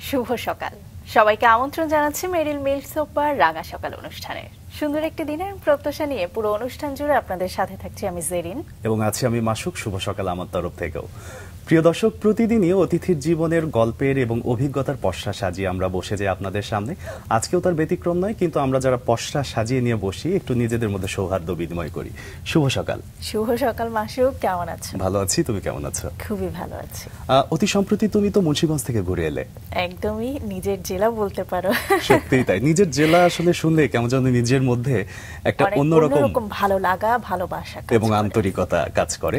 শুভ সকাল সবাইকে আমন্ত্রণ জানাচ্ছি মেরিল মিল সোপার রাঙা সকাল অনুষ্ঠানে। সুন্দর একটি দিনের প্রত্যাশা নিয়ে পুরো অনুষ্ঠান জুড়ে আপনাদের সাথে থাকছি আমি জেরিন এবং আছি আমি মাসুক। শুভ সকাল আমার তরফ থেকেও। প্রিয় দর্শক, প্রতিদিনই অতিথির জীবনের গল্পের এবং অভিজ্ঞতার পসরা সাজিয়ে আমরা বসে যাই আপনাদের সামনে। আজকেও তার ব্যতিক্রম নয়, কিন্তু আমরা যারা পসরা সাজিয়ে নিয়ে বসি একটু নিজেদের মধ্যে সৌহার্দ্য বিনিময় করি। শুভ সকাল। শুভ সকাল মাসুক, কেমন আছো? ভালো আছি, তুমি কেমন আছো? খুবই ভালো আছি। অতি সম্প্রতি তুমি তো মুন্সিগঞ্জ থেকে ঘুরে এলে। একদমই নিজের জেলা বলতে পারো। সত্যিই তাই, নিজের জেলা আসলে শুনলে কেমন যেন নিজের মধ্যে একটা অন্যরকম ভালো লাগা, ভালোবাসা এবং আন্তরিকতা কাজ করে।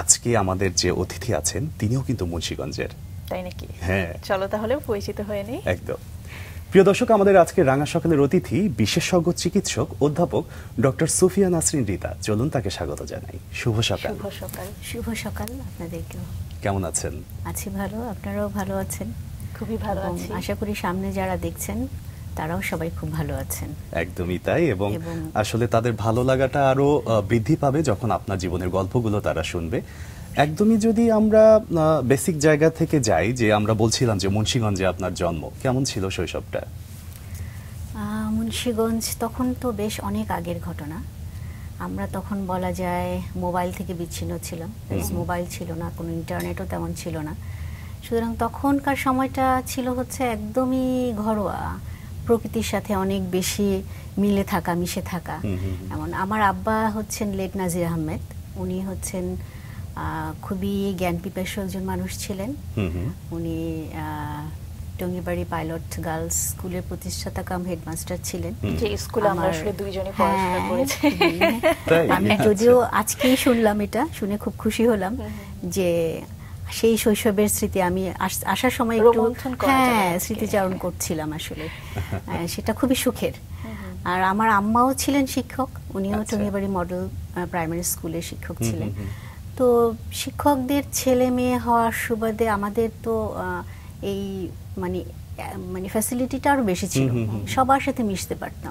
আজকে আমাদের যে অতিথি আছেন তিনিও কিন্তু মুন্সিগঞ্জের। তাই নাকি? হ্যাঁ, চলো তাহলে পরিচিত হয়ে নেই। একদম। প্রিয় দর্শক, আমাদের আজকে রাঙা সকালের অতিথি বিশেষজ্ঞ চিকিৎসক অধ্যাপক ডক্টর সুফিয়া নাসরিন রিতা। চলুন তাকে স্বাগত জানাই। শুভ সকাল। শুভ সকাল। শুভ সকাল আপনাদেরকেও। কেমন আছেন? আছি ভালো, আপনারাও ভালো আছেন? খুবই ভালো আছি। আশা করি সামনে যারা দেখছেন তারাও সবাই খুব ভালো আছেন। একদমই তাই, এবং আসলে তাদের ভালো লাগাটা আরো বৃদ্ধি পাবে যখন আপনার জীবনের গল্পগুলো তারা শুনবে। একদমই যদি আমরা বেসিক জায়গা থেকে যাই, যে আমরা বলছিলাম যে মুন্সিগঞ্জে আপনার জন্ম, কেমন ছিল শৈশবটা? মুন্সিগঞ্জ তখন তো বেশ অনেক আগের ঘটনা। আমরা তখন বলা যায় মোবাইল থেকে বিচ্ছিন্ন ছিলাম। মোবাইল ছিল না, কোনো ইন্টারনেটও তেমন ছিল না। সুতরাং তখনকার সময়টা ছিল হচ্ছে একদমই ঘরোয়া, প্রকৃতির সাথে অনেক বেশি মিলে থাকা, মিশে থাকা। এমন আমার আব্বা হচ্ছেন লেট নাজির আহমেদ। উনি হচ্ছেন খুবই জ্ঞান পিপাসু একজন মানুষ ছিলেন। উনি টঙ্গিবাড়ি পাইলট গার্লস স্কুলের প্রতিষ্ঠাতা কাম হেডমাস্টার ছিলেন, যে স্কুলে আমরা আসলে দুইজনই পড়াশোনা করেছি। আমি যদিও আজকেই শুনলাম, এটা শুনে খুব খুশি হলাম যে সেই শৈশবের স্মৃতি আমি আসার সময় একটু স্মৃতিচারণ করছিলাম আসলে। সেটা খুবই সুখের। আর আমার আম্মাও ছিলেন শিক্ষক, উনিও টঙ্গিবাড়ি মডেল প্রাইমারি স্কুলের শিক্ষক ছিলেন। তো শিক্ষকদের ছেলে মেয়ে হওয়ার সুবাদে আমাদের তো এই মানে ফ্যাসিলিটিটা আরো বেশি ছিল, সবার সাথে মিশতে পারতাম,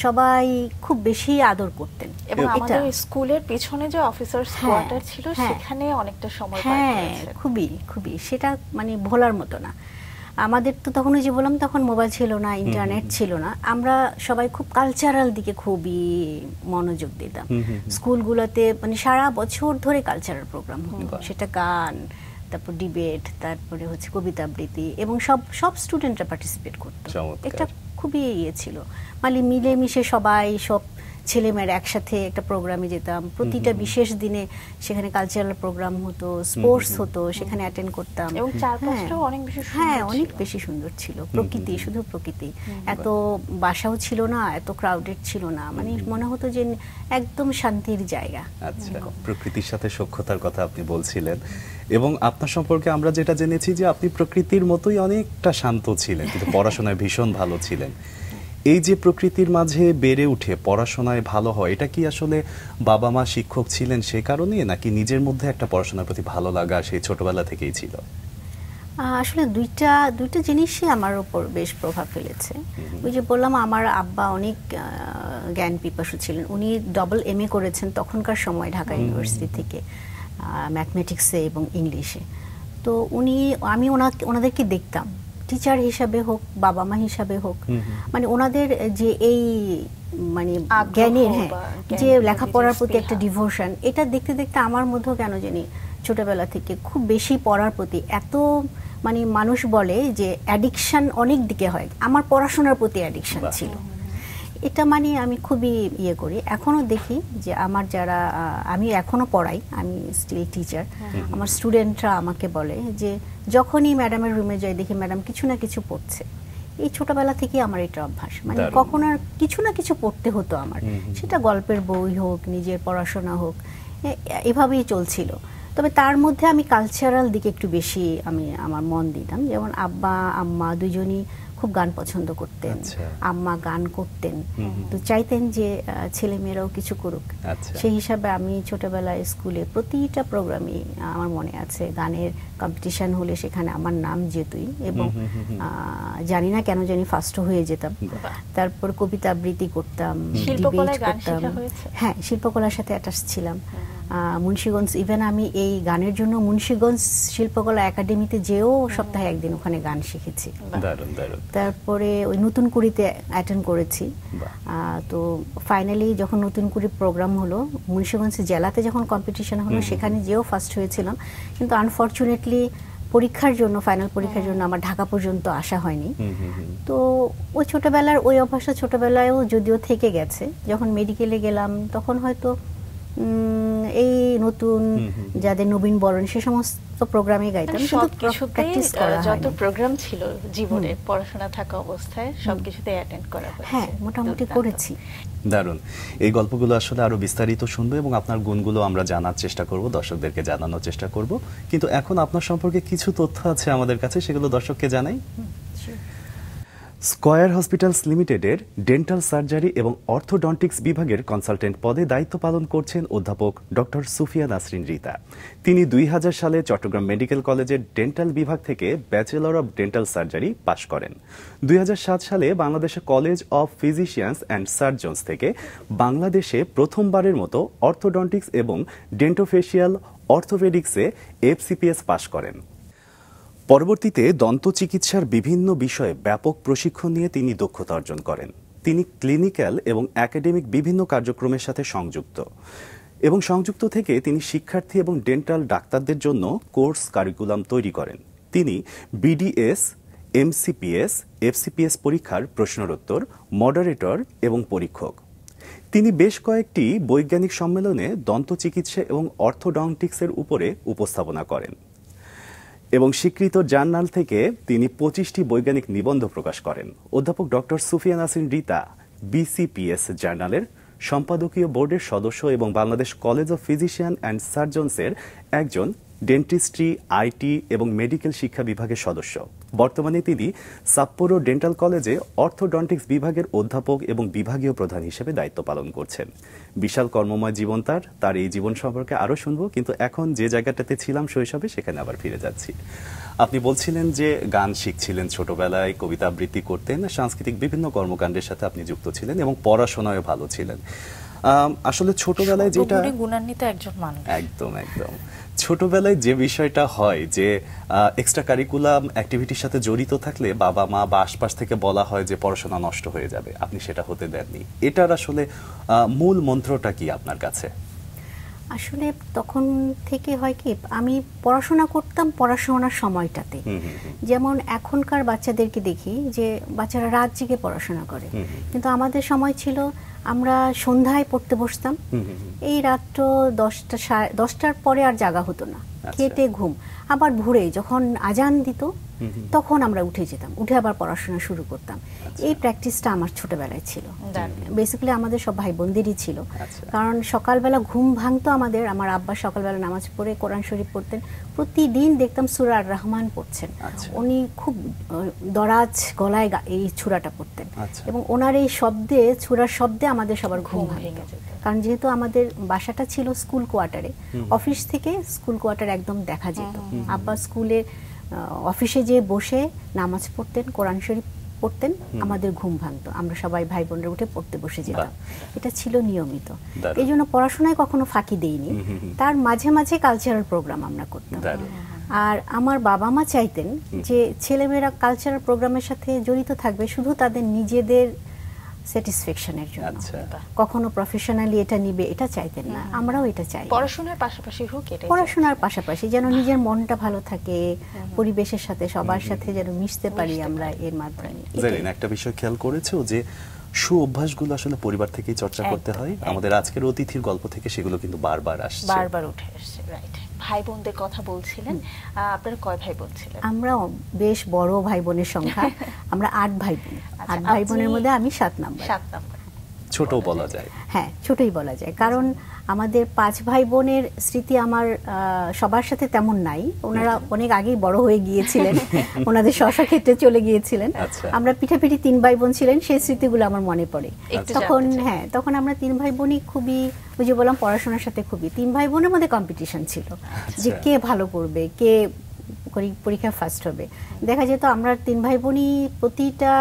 সবাই খুব বেশি আদর করতেন। এবং আমাদের স্কুলের পিছনে যে অফিসার্স কোয়ার্টার ছিল সেখানে অনেকটা সময় পার করেছি। খুবই খুবই, সেটা মানে ভোলার মতো না। আমাদের তো তখন যে বললাম, তখন মোবাইল ছিল না, ইন্টারনেট ছিল না। আমরা সবাই খুব কালচারাল দিকে খুবই মনোযোগ দিতাম। স্কুলগুলোতে মানে সারা বছর ধরে কালচারাল প্রোগ্রাম হতো, সেটা গান, তারপর ডিবেট, তারপরে হচ্ছে কবিতা আবৃত্তি, এবং সব স্টুডেন্টরা পার্টিসিপেট করতো। এটা খুবই ছিল, মানে মিলেমিশে সবাই, সব ছেলেমেয়েরা একসাথে একটা প্রোগ্রামে যেতাম। প্রতিটা বিশেষ দিনে সেখানে কালচারাল প্রোগ্রাম হতো, স্পোর্টস হতো, সেখানে অ্যাটেন্ড করতাম। এবং চারপাশটাও অনেক বেশি সুন্দর, অনেক বেশি সুন্দর ছিল। প্রকৃতি, শুধু প্রকৃতি। এত বাসাও ছিল না, এত ক্রাউডেড ছিল না, মানে মনে হতো যে একদম শান্তির জায়গা। আচ্ছা, প্রকৃতির সাথে সখ্যতার কথা আপনি বলছিলেন, এবং আপনার সম্পর্কে আমরা যেটা জেনেছি যে আপনি প্রকৃতির মতোই অনেকটা শান্ত ছিলেন, কিন্তু পড়াশোনায় ভীষণ ভালো ছিলেন। এই যে প্রকৃতির মাঝে বেড়ে উঠে পড়াশোনায় ভালো হয়, এটা কি আসলে বাবা মা শিক্ষক ছিলেন সে কারণে, নাকি নিজের মধ্যে একটা পড়াশোনার প্রতি ভালো লাগা সেই ছোটবেলা থেকেই ছিল? আসলে দুইটা জিনিসই আমার উপর বেশ প্রভাব ফেলেছে। ওই যে বললাম, আমার আব্বা অনেক জ্ঞান পিপাসু ছিলেন। উনি ডবল MA করেছেন তখনকার সময় ঢাকা ইউনিভার্সিটি থেকে, ম্যাথমেটিক্সে এবং ইংলিশে। তো আমি ওনাদেরকে দেখতাম, টিচার হিসাবে হোক, বাবা মা হিসাবে হোক, মানে ওনাদের যে এই মানে জ্ঞানের, যে লেখাপড়ার প্রতি একটা ডিভোশন, এটা দেখতে দেখতে আমার মধ্যেও কেন জানি ছোটবেলা থেকে খুব বেশি পড়ার প্রতি এত, মানে মানুষ বলে যে অ্যাডিকশন অনেক দিকে হয়, আমার পড়াশোনার প্রতি অ্যাডিকশন ছিল। এটা মানে আমি খুবই করি। এখনো দেখি যে আমার যারা, আমি এখনো পড়াই, আমি স্টিল টিচার, আমার স্টুডেন্টরা আমাকে বলে যে যখনই ম্যাডামের রুমে যাই দেখি ম্যাডাম কিছু না কিছু পড়ছে। এই ছোটবেলা থেকে আমার এটা অভ্যাস, মানে কখন আর কিছু না কিছু পড়তে হতো আমার, সেটা গল্পের বই হোক, নিজের পড়াশোনা হোক, এভাবেই চলছিল। তবে তার মধ্যে আমি কালচারাল দিকে একটু বেশি আমার মন দিতাম। যেমন আব্বা আম্মা দুজনই খুব গান পছন্দ করতেন। আম্মা গান করতেন, তো চাইতেন যে ছেলে মেয়েরাও কিছু করুক। সেই হিসাবে আমি ছোটবেলায় স্কুলে প্রতিটা প্রোগ্রামে, আমার মনে আছে, গানের কম্পিটিশন হলে সেখানে আমার নাম যেতই, এবং জানি না কেন জানি ফার্স্টও হয়ে যেতাম। তারপর কবিতা আবৃত্তি করতাম, ডিবেট করতাম। হ্যাঁ, শিল্পকলার সাথে অ্যাটাচ ছিলাম। মুন্সিগঞ্জ, ইভেন আমি এই গানের জন্য মুন্সিগঞ্জ শিল্পকলা একাডেমিতে যেও সপ্তাহে একদিন ওখানে গান শিখেছি। দারুণ দারুণ। তারপরে ওই নতুন কুড়িতে অ্যাটেন্ড করেছি। তো ফাইনালি যখন নতুন কুড়ি প্রোগ্রাম হলো, মুন্সিগঞ্জ জেলাতে যখন কম্পিটিশন হলো সেখানে যেও ফার্স্ট হয়েছিলাম, কিন্তু আনফর্চুনেটলি পরীক্ষার জন্য, ফাইনাল পরীক্ষার জন্য আমার ঢাকা পর্যন্ত আসা হয়নি। তো ওই ছোটবেলার ওই অভ্যাসটা ছোটবেলায়ও যদিও থেকে গেছে। যখন মেডিকেলে গেলাম তখন হয়তো এই নতুন যাদের নবীন বরণ সে সমস্ত প্রোগ্রামে গাইতাম, শুধু প্র্যাকটিস করা হয়নি। যত প্রোগ্রাম ছিল জীবনে পড়াশোনা থাকা অবস্থায় সবকিছুতে অ্যাটেন্ড করা হয়েছে। হ্যাঁ, মোটামুটি করেছি। দারুণ। এই গল্পগুলো আসলে আরো বিস্তারিত শুনবো এবং আপনার গুণগুলো আমরা জানার চেষ্টা করব, দর্শকদেরকে জানানোর চেষ্টা করব। কিন্তু এখন আপনার সম্পর্কে কিছু তথ্য আছে আমাদের কাছে, সেগুলো দর্শককে জানাই। স্কয়ার হসপিটালস লিমিটেডের ডেন্টাল সার্জারি এবং অর্থোডন্টিক্স বিভাগের কনসালটেন্ট পদে দায়িত্ব পালন করছেন অধ্যাপক ডক্টর সুফিয়া নাসরিন রিতা। তিনি 2000 সালে চট্টগ্রাম মেডিকেল কলেজের ডেন্টাল বিভাগ থেকে ব্যাচেলর অব ডেন্টাল সার্জারি পাশ করেন। 2007 সালে বাংলাদেশের college of physicians and surgeons থেকে বাংলাদেশে প্রথমবারের মতো অর্থোডন্টিক্স এবং ডেন্টোফেশিয়াল অর্থোপেডিক্সে FCPS পাশ করেন। পরবর্তীতে দন্ত চিকিৎসার বিভিন্ন বিষয়ে ব্যাপক প্রশিক্ষণ নিয়ে তিনি দক্ষতা অর্জন করেন। তিনি ক্লিনিক্যাল এবং একাডেমিক বিভিন্ন কার্যক্রমের সাথে সংযুক্ত থেকে তিনি শিক্ষার্থী এবং ডেন্টাল ডাক্তারদের জন্য কোর্স কারিকুলাম তৈরি করেন। তিনি BDS, MCPS, FCPS পরীক্ষার প্রশ্নোত্তর, মডারেটর এবং পরীক্ষক। তিনি বেশ কয়েকটি বৈজ্ঞানিক সম্মেলনে দন্ত চিকিৎসা এবং অর্থোডন্টিক্সের উপরে উপস্থাপনা করেন এবং স্বীকৃত জার্নাল থেকে তিনি 25টি বৈজ্ঞানিক নিবন্ধ প্রকাশ করেন। অধ্যাপক ডক্টর সুফিয়া নাসরিন রিতা BCPS জার্নালের সম্পাদকীয় বোর্ডের সদস্য এবং Bangladesh college of physician and সার্জনসের একজন ডেন্টিস্ট্রি, আইটি এবং মেডিকেল শিক্ষা বিভাগের সদস্য। বর্তমানে তিনি সাপ্পোরো ডেন্টাল কলেজে অর্থোডন্টিক্স বিভাগের অধ্যাপক এবং বিভাগীয় প্রধান হিসেবে দায়িত্ব পালন করছেন। বিশাল কর্মময় জীবন তার এই জীবন সম্পর্কে আরও শুনবো, কিন্তু এখন যে জায়গাটাতে ছিলাম শৈশবে সেখানে আবার ফিরে যাচ্ছি। আপনি বলছিলেন যে গান শিখছিলেন ছোটবেলায়, কবিতা আবৃত্তি করতেন, সাংস্কৃতিক বিভিন্ন কর্মকাণ্ডের সাথে আপনি যুক্ত ছিলেন এবং পড়াশোনায় ভালো ছিলেন। আসলে ছোটবেলায় যেটা গুণান্বিত একজন মানুষ, একদম ছোটবেলায় যে বিষয়টা হয় যে এক্সট্রা কারিকুলাম অ্যাক্টিভিটির সাথে জড়িত থাকলে বাবা মা বা আশপাশ থেকে বলা হয় যে পড়াশোনা নষ্ট হয়ে যাবে, আপনি সেটা হতে দেননি। এটার আসলে মূল মন্ত্রটা কি আপনার কাছে? আসলে তখন থেকে হয় কি, আমি পড়াশোনা করতাম পড়াশোনার সময়টাতে। যেমন এখনকার বাচ্চাদেরকে দেখি যে বাচ্চারা রাত জেগে পড়াশোনা করে, কিন্তু আমাদের সময় ছিল আমরা সন্ধ্যায় পড়তে বসতাম। এই রাত্র 10টার পরে আর জাগা হতো না, খেটে ঘুম। আবার ভোরে যখন আজান দিত তখন আমরা উঠে যেতাম, উঠে আবার পড়াশোনা শুরু করতাম। এই প্র্যাকটিসটা আমার ছোটবেলায় ছিল। বেসিক্যালি আমাদের সব ভাই বোনদেরই ছিল, কারণ সকালবেলা ঘুম ভাঙতো আমাদের। আমার আব্বা সকালবেলা নামাজ পড়ে কোরআন শরীফ পড়তেন, প্রতিদিন দেখতাম সূরা আর রহমান পড়ছেন। উনি খুব দরাজ গলায় এই সূরাটা পড়তেন এবং ওনার এই শব্দে, সূরার শব্দে আমাদের সবার ঘুম ভাঙতো। কারণ যেহেতু আমাদের বাসাটা ছিল স্কুল কোয়ার্টারে, অফিস থেকে স্কুল কোয়ার্টার একদম দেখা যেত। আব্বা স্কুলে অফিসে যে বসে নামাজ পড়তেন, কোরআন শরীফ পড়তেন, আমাদের ঘুম ভাঙতো, আমরা সবাই ভাই বোনরা উঠে পড়তে বসে যেতাম। এটা ছিল নিয়মিত। এই জন্য পড়াশোনায় কখনো ফাঁকি দেইনি। তার মাঝে মাঝে কালচারাল প্রোগ্রাম আমরা করতাম। আর আমার বাবা মা চাইতেন যে ছেলেমেয়েরা কালচারাল প্রোগ্রামের সাথে জড়িত থাকবে শুধু তাদের নিজেদের স্যাটিসফ্যাকশনের জন্য, কখনো প্রফেশনালি এটা নিবে এটা চাইতেন না। আমরাও এটা চাই, পড়াশোনার পাশাপাশি হোক, পড়াশোনার পাশাপাশি যেন নিজের মনটা ভালো থাকে, পরিবেশের সাথে সবার সাথে যেন মিশতে পারি আমরা এর মাধ্যমে। জানেন, একটা বিষয় খেয়াল করেছো যে সু অভ্যাসগুলো আসলে পরিবার থেকেই চর্চা করতে হয়। আমাদের আজকের অতিথির গল্প থেকে সেগুলো কিন্তু বারবার উঠে আসছে। রাইট। ভাই বোনদের কথা বলছিলেন, আপনারা কয় ভাই বোন ছিলেন? আমরা বেশ বড় ভাই বোনের সংখ্যা, আমরা 8 ভাই বোন। 8 ভাই বোনের মধ্যে আমি 7 নাম্বার। ছোট বলা যায়, হ্যাঁ ছোটই বলা যায়, কারণ আমাদের 5 ভাই বোনের স্মৃতি আমার সবার সাথে তেমন নাই। ওনারা অনেক আগেই বড় হয়ে গিয়েছিলেন, ওনাদের স্ব ক্ষেত্রে চলে গিয়েছিলেন। আমরা পিঠাপিঠি 3 ভাই বোন ছিলেন, সেই স্মৃতিগুলো আমার মনে পড়ে তখন। হ্যাঁ, তখন আমরা 3 ভাই বোনই খুবই, ওই যে বললাম পড়াশোনার সাথে খুবই, 3 ভাই বোনের মধ্যে কম্পিটিশন ছিল যে কে ভালো করবে, কে পরীক্ষা ফার্স্ট হবে। দেখা যেত আমরা 3 ভাই বোনই প্রতিটা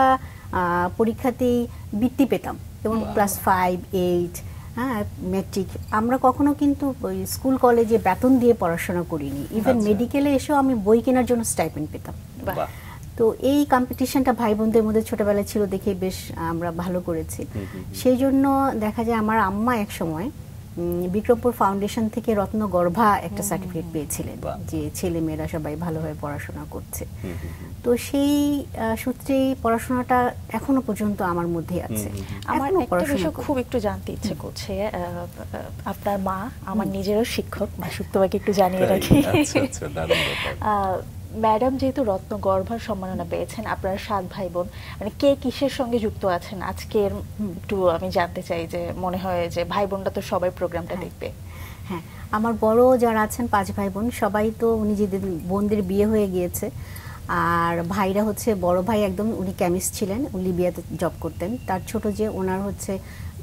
পরীক্ষাতেই বৃত্তি পেতাম, যেমন ক্লাস 5, 8 হ্যাঁ, মেট্রিক। আমরা কখনো কিন্তু ওই স্কুল কলেজে বেতন দিয়ে পড়াশোনা করিনি, ইভেন মেডিকেলে এসেও আমি বই কেনার জন্য স্টাইপেন্ড পেতাম। বাহ। তো এই কম্পিটিশনটা ভাই বোনদের মধ্যে ছোটবেলায় ছিল দেখে বেশ আমরা ভালো করেছি। সেই জন্য দেখা যায় আমার আম্মা এক সময় বিক্রমপুর ফাউন্ডেশন থেকে রত্নগর্ভা একটা সার্টিফিকেট পেয়েছিলেন যে ছেলে মেয়েরা সবাই ভালোভাবে পড়াশোনা করছে। তো সেই সূত্রেই পড়াশোনাটা এখনো পর্যন্ত আমার মধ্যে আছে। আমার একটা বিষয় খুব একটু জানতে ইচ্ছে করছে, আপনার মা আমার নিজেরও শিক্ষক, মাসুক তোমাকে একটু জানিয়ে রাখি। ম্যাডাম যেহেতু রত্নগর্ভার সম্মাননা পেয়েছেন, আপনারা 7 ভাই বোন, মানে কে কিসের সঙ্গে যুক্ত আছেন আজকের একটু আমি জানতে চাই, যে মনে হয় যে ভাই বোনরা তো সবাই প্রোগ্রামটা দেখবে। হ্যাঁ, আমার বড় যারা আছেন 5 ভাই বোন সবাই তো নিজেদের বোনদের বিয়ে হয়ে গিয়েছে। আর ভাইরা হচ্ছে, বড় ভাই একদম উনি কেমিস্ট ছিলেন, উনি লিবিয়াতে জব করতেন। তার ছোট যে ওনার হচ্ছে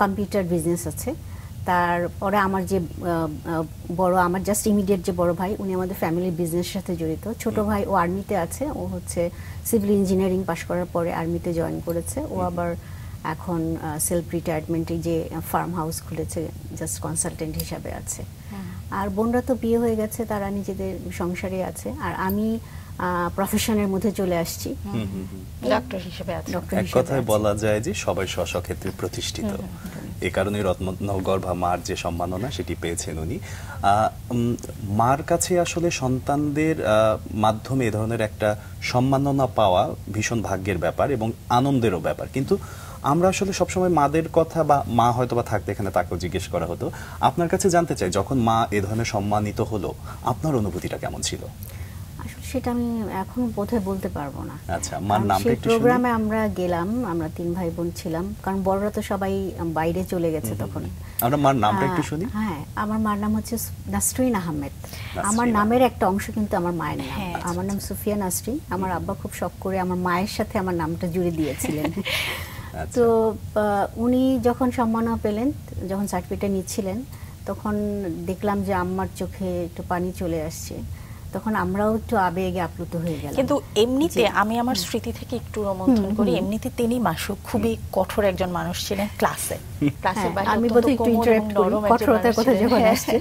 কম্পিউটার বিজনেস আছে। তারপরে আমার যে বড়, আমার জাস্ট ইমিডিয়েট যে বড় ভাই, উনি আমাদের ফ্যামিলির বিজনেসের সাথে জড়িত। ছোট ভাই ও আর্মিতে আছে, ও হচ্ছে সিভিল ইঞ্জিনিয়ারিং পাশ করার পরে আর্মিতে জয়েন করেছে। ও আবার এখন সেলফ রিটায়ারমেন্টে যে ফার্ম হাউস খুলেছে জাস্ট কনসালটেন্ট হিসাবে আছে। আর বোনরা তো বিয়ে হয়ে গেছে, তারা নিজেদের সংসারে আছে। আর আমি প্রফেশনের মধ্যে চলে আসছি, ডক্টর হিসেবে আছে। এক কথায় বলা যায় যে সবাই স্ব ক্ষেত্রে প্রতিষ্ঠিত। এ কারণে রত্নগর্ভা মার যে সম্মাননা সেটি পেয়েছেন উনি। মার কাছে আসলে সন্তানদের মাধ্যমে এ ধরনের একটা সম্মাননা পাওয়া ভীষণ ভাগ্যের ব্যাপার এবং আনন্দেরও ব্যাপার। কিন্তু আমরা আসলে সবসময় মাদের কথা, বা মা হয়তো বা থাকতে এখানে তাকেও জিজ্ঞেস করা হতো, আপনার কাছে জানতে চাই যখন মা এ ধরনের সম্মানিত হলো আপনার অনুভূতিটা কেমন ছিল? আসলে সেটা আমি এখন বোধহয় বলতে পারবো না। আচ্ছা, মার নামটা একটু শুনি। প্রোগ্রামে আমরা গেলাম, আমরা 3 ভাই বোন ছিলাম, কারণ বড়রা তো সবাই বাইরে চলে গেছে তখন। আমরা মার নামটা একটু শুনি। হ্যাঁ, আমার মার নাম হচ্ছে নাসরিন আহমেদ। আমার নামের একটা অংশ কিন্তু আমার মায়ের নাম। আমার নাম সুফিয়া নাসরিন। আমার আব্বা খুব শখ করে আমার মায়ের সাথে আমার নামটা জুড়ে দিয়েছিলেন। তো উনি যখন সম্মাননা পেলেন, যখন সার্টিফিকেট নিচ্ছিলেন, তখন দেখলাম যে আম্মার চোখে একটু পানি চলে আসছে। তখন আমরাও একটু আবেগে আপ্লুত হয়ে গেলাম। কিন্তু এমনিতে আমি আমার স্মৃতি থেকে একটু রোমন্থন করি, এমনিতে তিনি মাসুক খুবই কঠোর একজন মানুষ ছিলেন ক্লাসের বাইরে। আমি বোধহয় একটু ইন্টারাপ্ট করি, কঠোরতার কথা যখন আসছে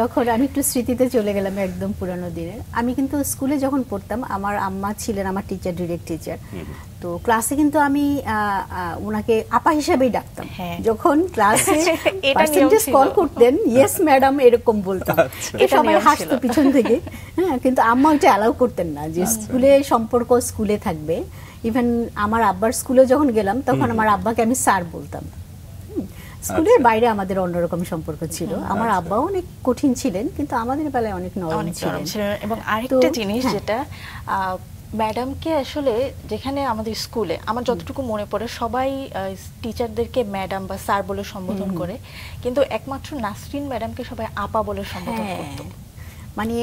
তখন আমি একটু স্মৃতিতে চলে গেলাম একদম পুরানো দিনে। আমি কিন্তু স্কুলে যখন পড়তাম, আমার আম্মা ছিলেন আমার টিচার, ডিরেক্ট টিচার। তো ক্লাসে কিন্তু আমি ওনাকে আপা হিসেবেই ডাকতাম। যখন ক্লাসে পার্সেন্টেজ কল করতেন, ইয়েস ম্যাডাম এরকম বলতাম। সবাই হাসতো পিছন থেকে। হ্যাঁ, কিন্তু আম্মা ওইটা অ্যালাউ করতেন না যে স্কুলে সম্পর্ক স্কুলে থাকবে। ইভেন আমার আব্বার স্কুলে যখন গেলাম তখন আমার আব্বাকে আমি স্যার বলতাম। স্কুলের বাইরে আমাদের অন্যরকম সম্পর্ক ছিল। আমার আব্বাও অনেক কঠিন ছিলেন, কিন্তু আমাদের বেলায় অনেক নরম ছিলেন। এবং আরেকটা জিনিস যেটা ম্যাডামকে আসলে, যেখানে আমাদের স্কুলে আমার যতটুকু মনে পড়ে সবাই টিচারদেরকে ম্যাডাম বা স্যার বলে সম্বোধন করে, কিন্তু একমাত্র নাসরিন ম্যাডামকে সবাই আপা বলে সম্বোধন করত। মানে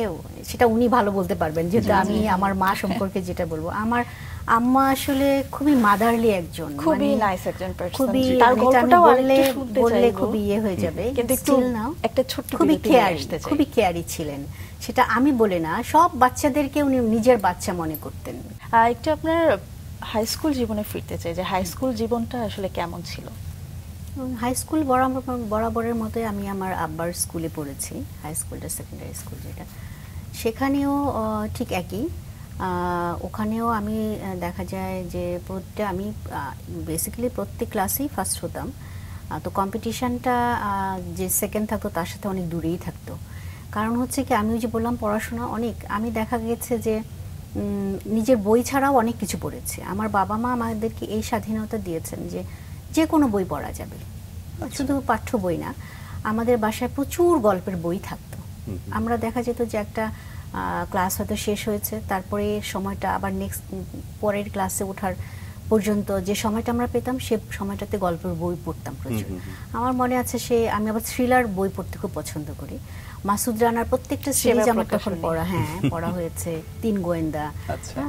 সেটা উনি ভালো বলতে পারবেন, যেহেতু আমি আমার মা সম্পর্কে যেটা বলবো, আমার আম্মা আসলে খুবই মাদারলি একজন, খুবই নাইস একজন পারসন। খুবই, তার গল্পটা বললে খুবই ইয়ে হয়ে যাবে, কিন্তু একটু একটা ছোট্ট খুবই কেয়ারি, খুবই কেয়ারি ছিলেন। সেটা আমি বলি না, সব বাচ্চাদেরকে উনি নিজের বাচ্চা মনে করতেন। একটু আপনার হাই স্কুল জীবনে ফিরতে চাই, যে হাই স্কুল জীবনটা আসলে কেমন ছিল? হাই স্কুল বরাবরের মতোই আমি আমার আব্বার স্কুলে পড়েছি, হাই স্কুলটা সেকেন্ডারি স্কুল যেটা, সেখানেও ঠিক একই। ওখানেও আমি দেখা যায় যে আমি বেসিক্যালি প্রত্যেক ক্লাসেই ফার্স্ট হতাম। তো কম্পিটিশানটা যে সেকেন্ড থাকতো তার সাথে অনেক দূরেই থাকতো। কারণ হচ্ছে কি, আমি ওই যে বললাম পড়াশোনা অনেক, আমি দেখা গেছে যে নিজের বই ছাড়াও অনেক কিছু পড়েছি। আমার বাবা মা আমাদেরকে এই স্বাধীনতা দিয়েছেন যে যে কোনো বই পড়া যাবে, শুধু পাঠ্য বই না। আমাদের বাসায় প্রচুর গল্পের বই থাকতো। আমরা দেখা যেত যে একটা ক্লাস হয়তো শেষ হয়েছে, তারপরে সময়টা আবার নেক্সট পরের ক্লাসে ওঠার পর্যন্ত যে সময়টা আমরা পেতাম, সে সময়টাতে গল্পের বই পড়তাম প্রচুর। আমার মনে আছে আমি আবার থ্রিলার বই পড়তে খুব পছন্দ করি। মাসুদ রানার প্রত্যেকটা সিরিজ আমার তখন পড়া হয়েছে। 3 গোয়েন্দা,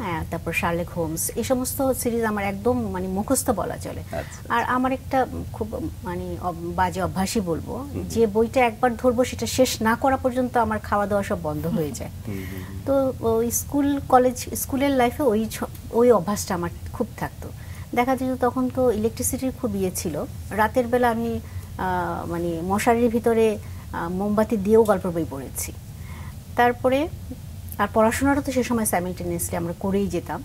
হ্যাঁ, তারপর শার্লক হোমস, এই সমস্ত সিরিজ আমার একদম মানে মুখস্থ বলা চলে। আর আমার একটা খুব মানে বাজে অভ্যাসই বলবো, যে বইটা একবার ধরবো সেটা শেষ না করা পর্যন্ত আমার খাওয়া দাওয়া সব বন্ধ হয়ে যায়। তো স্কুলের লাইফে ওই অভ্যাসটা আমার খুব থাকতো। দেখা যেত তখন তো ইলেকট্রিসিটির খুব ইয়ে ছিল, রাতের বেলা আমি মানে মশারির ভিতরে মোমবাতি দিয়েও গল্পের বই পড়েছি। তারপরে আর পড়াশোনাটা তো সে সময় সাইমেলটেনিয়াসলি আমরা করেই যেতাম।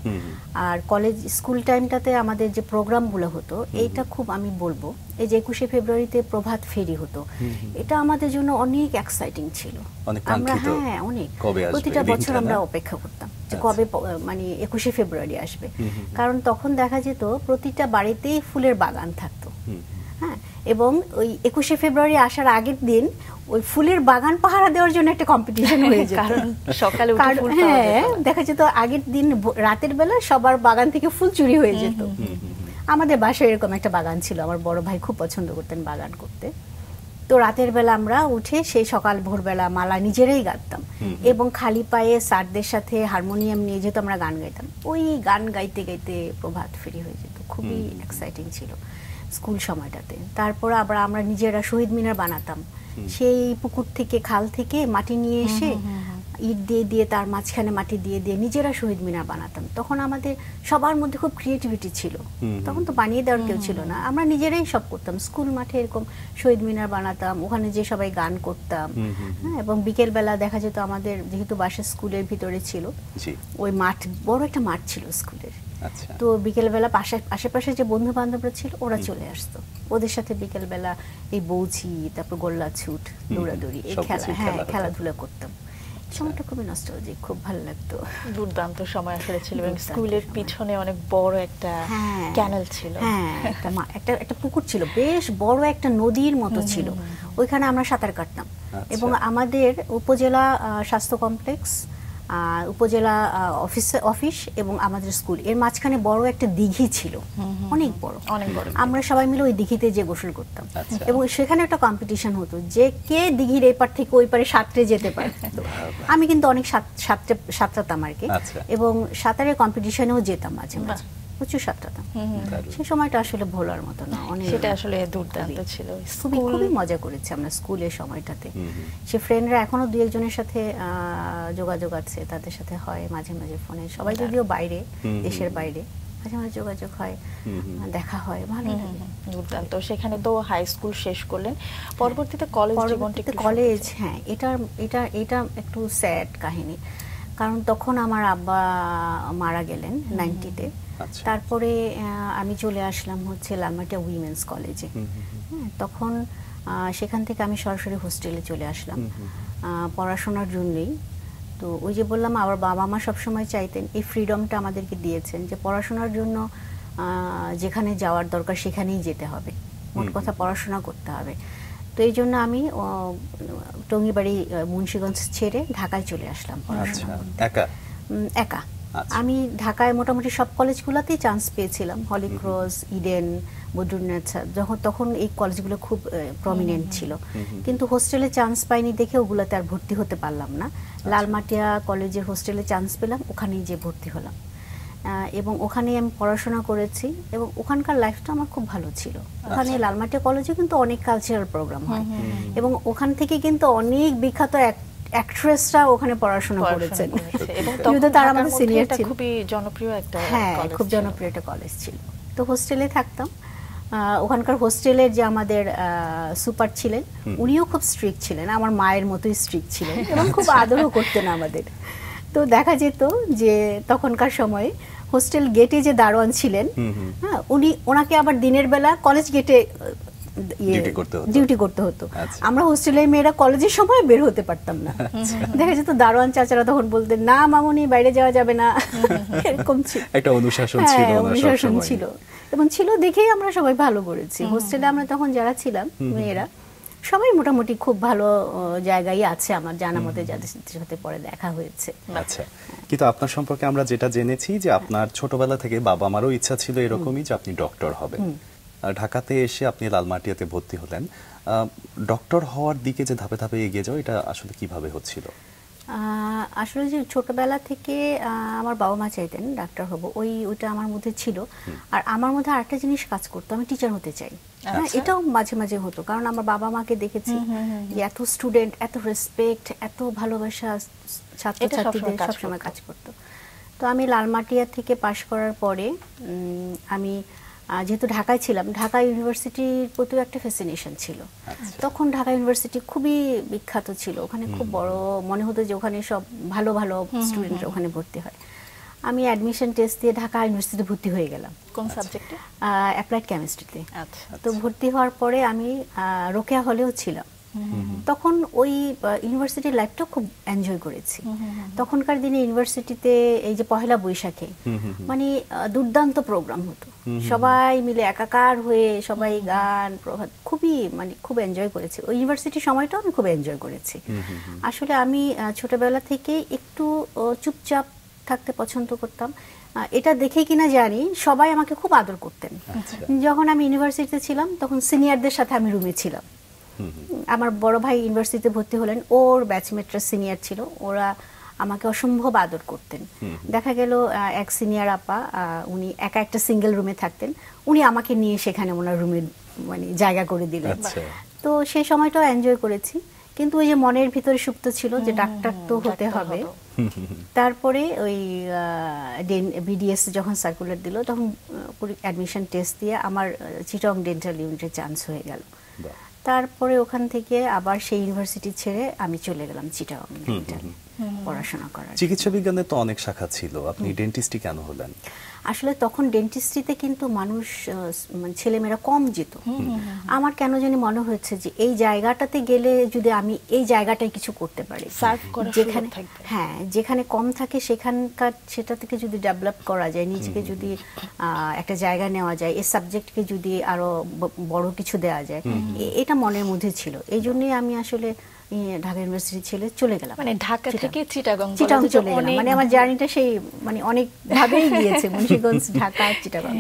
আর কলেজ স্কুল টাইমটাতে আমাদের যে প্রোগ্রামগুলো হতো, এইটা খুব আমি বলবো, এই যে 21শে ফেব্রুয়ারিতে প্রভাত ফেরি হতো, এটা আমাদের জন্য অনেক এক্সাইটিং ছিল। আমরা অনেক প্রতিটা বছর আমরা অপেক্ষা করতাম যে কবে মানে 21শে ফেব্রুয়ারি আসবে, কারণ তখন দেখা যেত প্রতিটা বাড়িতেই ফুলের বাগান থাকতো। হ্যাঁ, এবং ওই 21শে ফেব্রুয়ারি আসার আগের দিন ওই ফুলের বাগান পাহারা দেওয়ার জন্য একটা কম্পিটিশন হয়ে যেত। কারণ সকালে উঠে ফুল পাওয়া যেত না। দেখা যেত আগের দিন রাতের বেলা সবার বাগান থেকে ফুল চুরি হয়ে যেত। আমাদের বাসায় এরকম একটা বাগান ছিল, আমার বড় ভাই খুব পছন্দ করতেন বাগান করতে। তো রাতের বেলা আমরা উঠে সেই সকাল ভোরবেলা মালা নিজেরাই গাইতাম, এবং খালি পায়ে স্যারদের সাথে হারমোনিয়াম নিয়ে যেহেতু আমরা গান গাইতাম, ওই গান গাইতে গাইতে প্রভাত ফেরি হয়ে যেত। খুবই এক্সাইটিং ছিল স্কুল সময়টাতে। তারপর আবার আমরা নিজেরা শহীদ মিনার বানাতাম, সেই পুকুর থেকে খাল থেকে মাটি নিয়ে এসে ইট দিয়ে দিয়ে তার মাঝখানে মাটি দিয়ে দিয়ে নিজেরা শহীদ মিনার বানাতাম। তখন আমাদের সবার মধ্যে খুব ক্রিয়েটিভিটি ছিল, তখন তো বানিয়ে দেওয়ার কেউ ছিল না, আমরা নিজেরাই সব করতাম। স্কুল মাঠে এরকম শহীদ মিনার বানাতাম, ওখানে যে সবাই গান করতাম। হ্যাঁ, এবং বিকেল বেলা দেখা যেত আমাদের যেহেতু বাসা স্কুলের ভিতরে ছিল, ওই মাঠ বড় একটা মাঠ ছিল স্কুলের। তো বিকেলবেলা আশেপাশে যে বন্ধু বান্ধবরা ছিল ওরা চলে আসতো, ওদের সাথে বিকেলবেলা এই বৌছি, তারপর গোল্লা ছুট, দৌড়াদৌড়ি, এই খেলাধুলা করতাম। সময়টা খুবই নস্টালজিক, খুব ভালো লাগতো। দুর্দান্ত সময় আসলে ছিল। এবং স্কুলের পিছনে অনেক বড় একটা ক্যানেল ছিল, একটা পুকুর ছিল, বেশ বড় একটা নদীর মতো ছিল, ওইখানে আমরা সাঁতার কাটতাম। এবং আমাদের উপজেলা স্বাস্থ্য কমপ্লেক্স, উপজেলা অফিস এবং আমাদের স্কুল এর মাঝখানে বড় একটা দিঘি ছিল, অনেক বড়। আমরা সবাই মিলে ওই দিঘিতে যে গোসল করতাম, এবং সেখানে একটা কম্পিটিশন হতো যে কে দিঘির এই পার থেকে ওই পারে সাঁতরে যেতে পারে। আমি কিন্তু অনেক সাঁতরাতাম আর কি, এবং সাঁতারের কম্পিটিশনেও যেতাম মাঝে মাঝে, প্রচুর সাঁতরাতাম। সেই সময়টা আসলে ভোলার মতো না, সেটা আসলে দুর্দান্ত ছিল। খুবই মজা করেছি আমরা স্কুলের সময়টাতে। সে ফ্রেন্ডরা এখনো দুই একজনের সাথে যোগাযোগ আছে, তাদের সাথে হয় মাঝে মাঝে ফোনে, সবাই যদিও বাইরে, দেশের বাইরে, মাঝে মাঝে যোগাযোগ হয়, দেখা হয়, ভালো লাগে। দুর্দান্ত। সেখানে তো হাই স্কুল শেষ করলেন, পরবর্তীতে কলেজ জীবনটা। কলেজ, হ্যাঁ, এটা একটু স্যাড কাহিনী, কারণ তখন আমার আব্বা মারা গেলেন 90-তে। তারপরে আমি চলে আসলাম হচ্ছে লালমাটিয়া উইমেন্স কলেজে। তখন সেখান থেকে আমি সরাসরি হোস্টেলে চলে আসলাম পড়াশোনার জন্যই। তো ওই যে বললাম, আমার বাবা মা সবসময় চাইতেন, এই ফ্রিডমটা আমাদেরকে দিয়েছেন যে পড়াশোনার জন্য যেখানে যাওয়ার দরকার সেখানেই যেতে হবে, মোট কথা পড়াশোনা করতে হবে। তো এই জন্য আমি টঙ্গিবাড়ি মুন্সিগঞ্জ ছেড়ে ঢাকায় চলে আসলাম পড়াশোনা করতে। একা। আমি ঢাকায় মোটামুটি সব কলেজগুলোতেই চান্স পেয়েছিলাম, হলি ক্রস, ইডেন, বদরুন্নেছা, তখন এই কলেজগুলো খুব প্রমিনেন্ট ছিল, কিন্তু হোস্টেলে চান্স পাইনি দেখে ওগুলোতে আর ভর্তি হতে পারলাম না। লালমাটিয়া কলেজের হোস্টেলে চান্স পেলাম, ওখানেই যে ভর্তি হলাম, এবং ওখানেই আমি পড়াশোনা করেছি, এবং ওখানকার লাইফটা আমার খুব ভালো ছিল। ওখানে লালমাটিয়া কলেজে কিন্তু অনেক কালচারাল প্রোগ্রাম হয়, এবং ওখান থেকে কিন্তু অনেক বিখ্যাত অ্যাক্ট্রেসরা ওখানে পড়াশোনা করেছেন, এবং তারা আমাদের সিনিয়র ছিল। খুবই জনপ্রিয় একটা, হ্যাঁ, খুব জনপ্রিয় একটা কলেজ ছিল। তো হোস্টেলে থাকতাম, ওখানকার হোস্টেলের যে আমাদের সুপার ছিলেন উনিও খুব স্ট্রিক্ট ছিলেন, আমার মায়ের মতোই স্ট্রিক্ট ছিলেন, এবং খুব আদরও করতেন আমাদের। তো দেখা যেত যে তখনকার সময়ে হোস্টেল গেটে যে দারোয়ান ছিলেন, হ্যাঁ, ওনাকে আবার দিনের বেলা কলেজ গেটে ডিউটি করতে হতো। আমরা হোস্টেলের মেয়েরা কলেজের সময় বের হতে পারতাম না। দেখা যেত দারোয়ান চাচারা তখন বলতেন, না মামুনি, বাইরে যাওয়া যাবে না, এরকম ছিল, একটা অনুশাসন ছিল। অনুশাসন ছিল, এবং ছিল দেখেই আমরা সবাই ভালো করেছি। হোস্টেলে আমরা তখন যারা ছিলাম মেয়েরা সবাই মোটামুটি খুব ভালো জায়গায় আছে, আমার জানা মতে, যাদের সাথে পরে দেখা হয়েছে। আচ্ছা, কিন্তু আপনার সম্পর্কে আমরা যেটা জেনেছি যে আপনার ছোটবেলা থেকে বাবা মারও ইচ্ছা ছিল এরকমই যে আপনি ডক্টর হবেন। ঢাকাতে এসে আপনি লালমাটিয়াতে ভর্তি হলেন। ডক্টর হওয়ার দিকে যে ধাপে ধাপে এগিয়ে যাও, এটা আসলে কিভাবে হচ্ছিল? আসলে যে ছোটবেলা থেকে আমার বাবা মা চাইতেন ডাক্তার হব, ওইটা আমার মধ্যে ছিল। আর আমার মধ্যে আরেকটা জিনিস কাজ করতো, আমি টিচার হতে চাই। এটাও মাঝে মাঝে হতো, কারণ আমার বাবা মাকে দেখেছি যে এত স্টুডেন্ট, এত রেসপেক্ট, এত ভালোবাসা ছাত্রছাত্রীদের সবসময় কাজ করতো। তো আমি লালমাটিয়া থেকে পাশ করার পরে আমি যেহেতু ঢাকায় ছিলাম, ঢাকা ইউনিভার্সিটির প্রতিও একটা ফ্যাসিনেশন ছিল। আচ্ছা। তখন ঢাকা ইউনিভার্সিটি খুবই বিখ্যাত ছিল, ওখানে খুব বড়, মনে হতো যে ওখানে সব ভালো ভালো স্টুডেন্টরা ওখানে ভর্তি হয়। আমি অ্যাডমিশন টেস্ট দিয়ে ঢাকা ইউনিভার্সিটিতে ভর্তি হয়ে গেলাম কোন সাবজেক্টে? অ্যাপ্লাইড কেমিস্ট্রিতে। আচ্ছা। তো ভর্তি হওয়ার পরে আমি রোকেয়া হলেও ছিলাম। তখন ওই ইউনিভার্সিটির লাইফটা খুব এনজয় করেছি। তখনকার দিনে ইউনিভার্সিটিতে এই যে পহেলা বৈশাখে মানে দুর্দান্ত প্রোগ্রাম হতো, সবাই মিলে একাকার হয়ে সবাই গান প্রভাত, খুবই মানে খুব এনজয় করেছি। ওই ইউনিভার্সিটির সময়টাও আমি খুব এনজয় করেছি। আসলে আমি ছোটবেলা থেকে একটু চুপচাপ থাকতে পছন্দ করতাম, এটা দেখে কিনা জানি সবাই আমাকে খুব আদর করতেন। যখন আমি ইউনিভার্সিটিতে ছিলাম তখন সিনিয়রদের সাথে আমি রুমে ছিলাম। আমার বড় ভাই ইউনিভার্সিটিতে ভর্তি হলেন, ওর ব্যাচমেটরা সিনিয়র ছিল, ওরা আমাকে অসম্ভব আদর করতেন। দেখা গেল এক সিনিয়র আপা, উনি একা একটা সিঙ্গেল রুমে থাকতেন, উনি আমাকে নিয়ে সেখানে ওনার রুমে মানে জায়গা করে দিলেন। তো সেই সময়টাও এনজয় করেছি। কিন্তু ওই যে মনের ভিতরে সুপ্ত ছিল যে ডাক্তার তো হতে হবে। তারপরে ওই বিডিএস যখন সার্কুলার দিল তখন অ্যাডমিশন টেস্ট দিয়ে আমার চিটং ডেন্টাল ইউনিটে চান্স হয়ে গেল। তারপরে ওখান থেকে আবার সেই ইউনিভার্সিটি ছেড়ে আমি চলে গেলাম চিটাগং ডেন্টালে পড়াশোনা করার। চিকিৎসা বিজ্ঞানে তো অনেক শাখা ছিল, আপনি ডেন্টিস্টই কেন হলেন? আসলে তখন ডেন্টিস্ট্রিতে কিন্তু মানুষ মানে ছেলেমেয়েরা কম যেত। আমার কেন জানি মনে হয়েছে যে এই জায়গাটাতে গেলে যদি আমি এই জায়গাটায় কিছু করতে পারি, যেখানে হ্যাঁ যেখানে কম থাকে সেখানকার সেটা থেকে যদি ডেভেলপ করা যায়, নিজেকে যদি একটা জায়গা নেওয়া যায়, এই সাবজেক্টকে যদি আরো বড় কিছু দেওয়া যায়, এটা মনের মধ্যে ছিল। এই জন্যই আমি আসলে ঢাকা ইউনিভার্সিটি ছেড়ে চলে গেলাম। মানে ঢাকা থেকে চিটাগং চলে গেলাম, মানে আমার জার্নিটা সেই মানে অনেক ভাবেই গিয়েছে, মুন্সিগঞ্জ, ঢাকা, চিটাগং।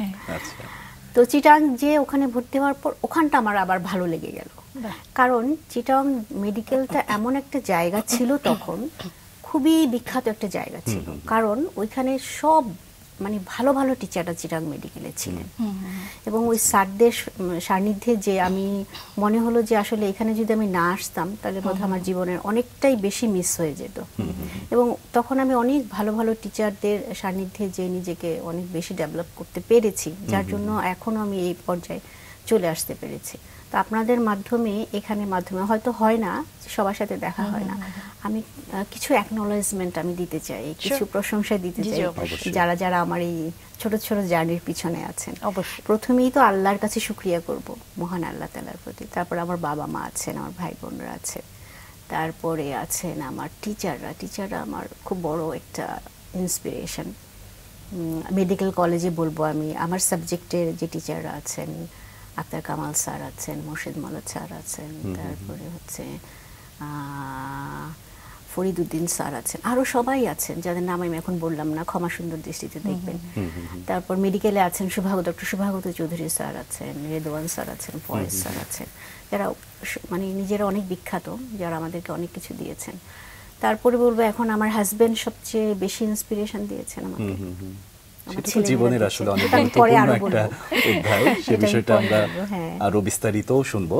তো চিটাং যে ওখানে ভর্তি হওয়ার পর ওখানটা আমার আবার ভালো লেগে গেল, কারণ চিটাং মেডিকেলটা এমন একটা জায়গা ছিল তখন, খুবই বিখ্যাত একটা জায়গা ছিল, কারণ ওইখানে সব মানে ভালো ভালো টিচাররা চিটাং মেডিকেলে ছিলেন। এবং ওই স্যারদের সান্নিধ্যে যে আমি মনে হলো যে আসলে এখানে যদি আমি না আসতাম তাহলে বোধহয় আমার জীবনের অনেকটাই বেশি মিস হয়ে যেত। এবং তখন আমি অনেক ভালো ভালো টিচারদের সান্নিধ্যে যে নিজেকে অনেক বেশি ডেভেলপ করতে পেরেছি, যার জন্য এখনো আমি এই পর্যায়ে চলে আসতে পেরেছি। তো আপনাদের মাধ্যমে এখানে মাধ্যমে হয়তো হয় না, সবার সাথে দেখা হয় না, আমি কিছু অ্যাকনোলেজমেন্ট আমি দিতে চাই, কিছু প্রশংসা দিতে চাই যারা যারা আমার এই ছোট ছোট জার্নির পিছনে আছেন। প্রথমেই তো আল্লাহর কাছে শুকরিয়া করব, মহান আল্লাহ তাআলার প্রতি। তারপর আমার বাবা মা আছেন, আমার ভাই বোনরা আছে, তারপরে আছেন আমার টিচাররা আমার খুব বড় একটা ইন্সপিরেশন। মেডিকেল কলেজে বলবো আমি, আমার সাবজেক্টের যে টিচাররা আছেন, আক্তার কামাল স্যার আছেন, মোর্শেদ মালাদ স্যার আছেন, তারপরে হচ্ছে ফরিদউদ্দিন স্যার আছেন, আরো সবাই আছেন যাদের নাম আমি এখন বললাম না, ক্ষমা সুন্দর দৃষ্টিতে দেখবেন। তারপর মেডিকেলে আছেন ডক্টর সুভাগত চৌধুরী স্যার আছেন, রেদওয়ান স্যার আছেন, ফয়েজ স্যার আছেন, যারা মানে নিজেরা অনেক বিখ্যাত, যারা আমাদেরকে অনেক কিছু দিয়েছেন। তারপরে বলবো এখন আমার হাজবেন্ড সবচেয়ে বেশি ইন্সপিরেশন দিয়েছেন আমাকে। জীবনের আসলে অনেক গুরুত্বপূর্ণ একটা অধ্যায়, সে বিষয়টা আমরা আরো বিস্তারিত শুনবো।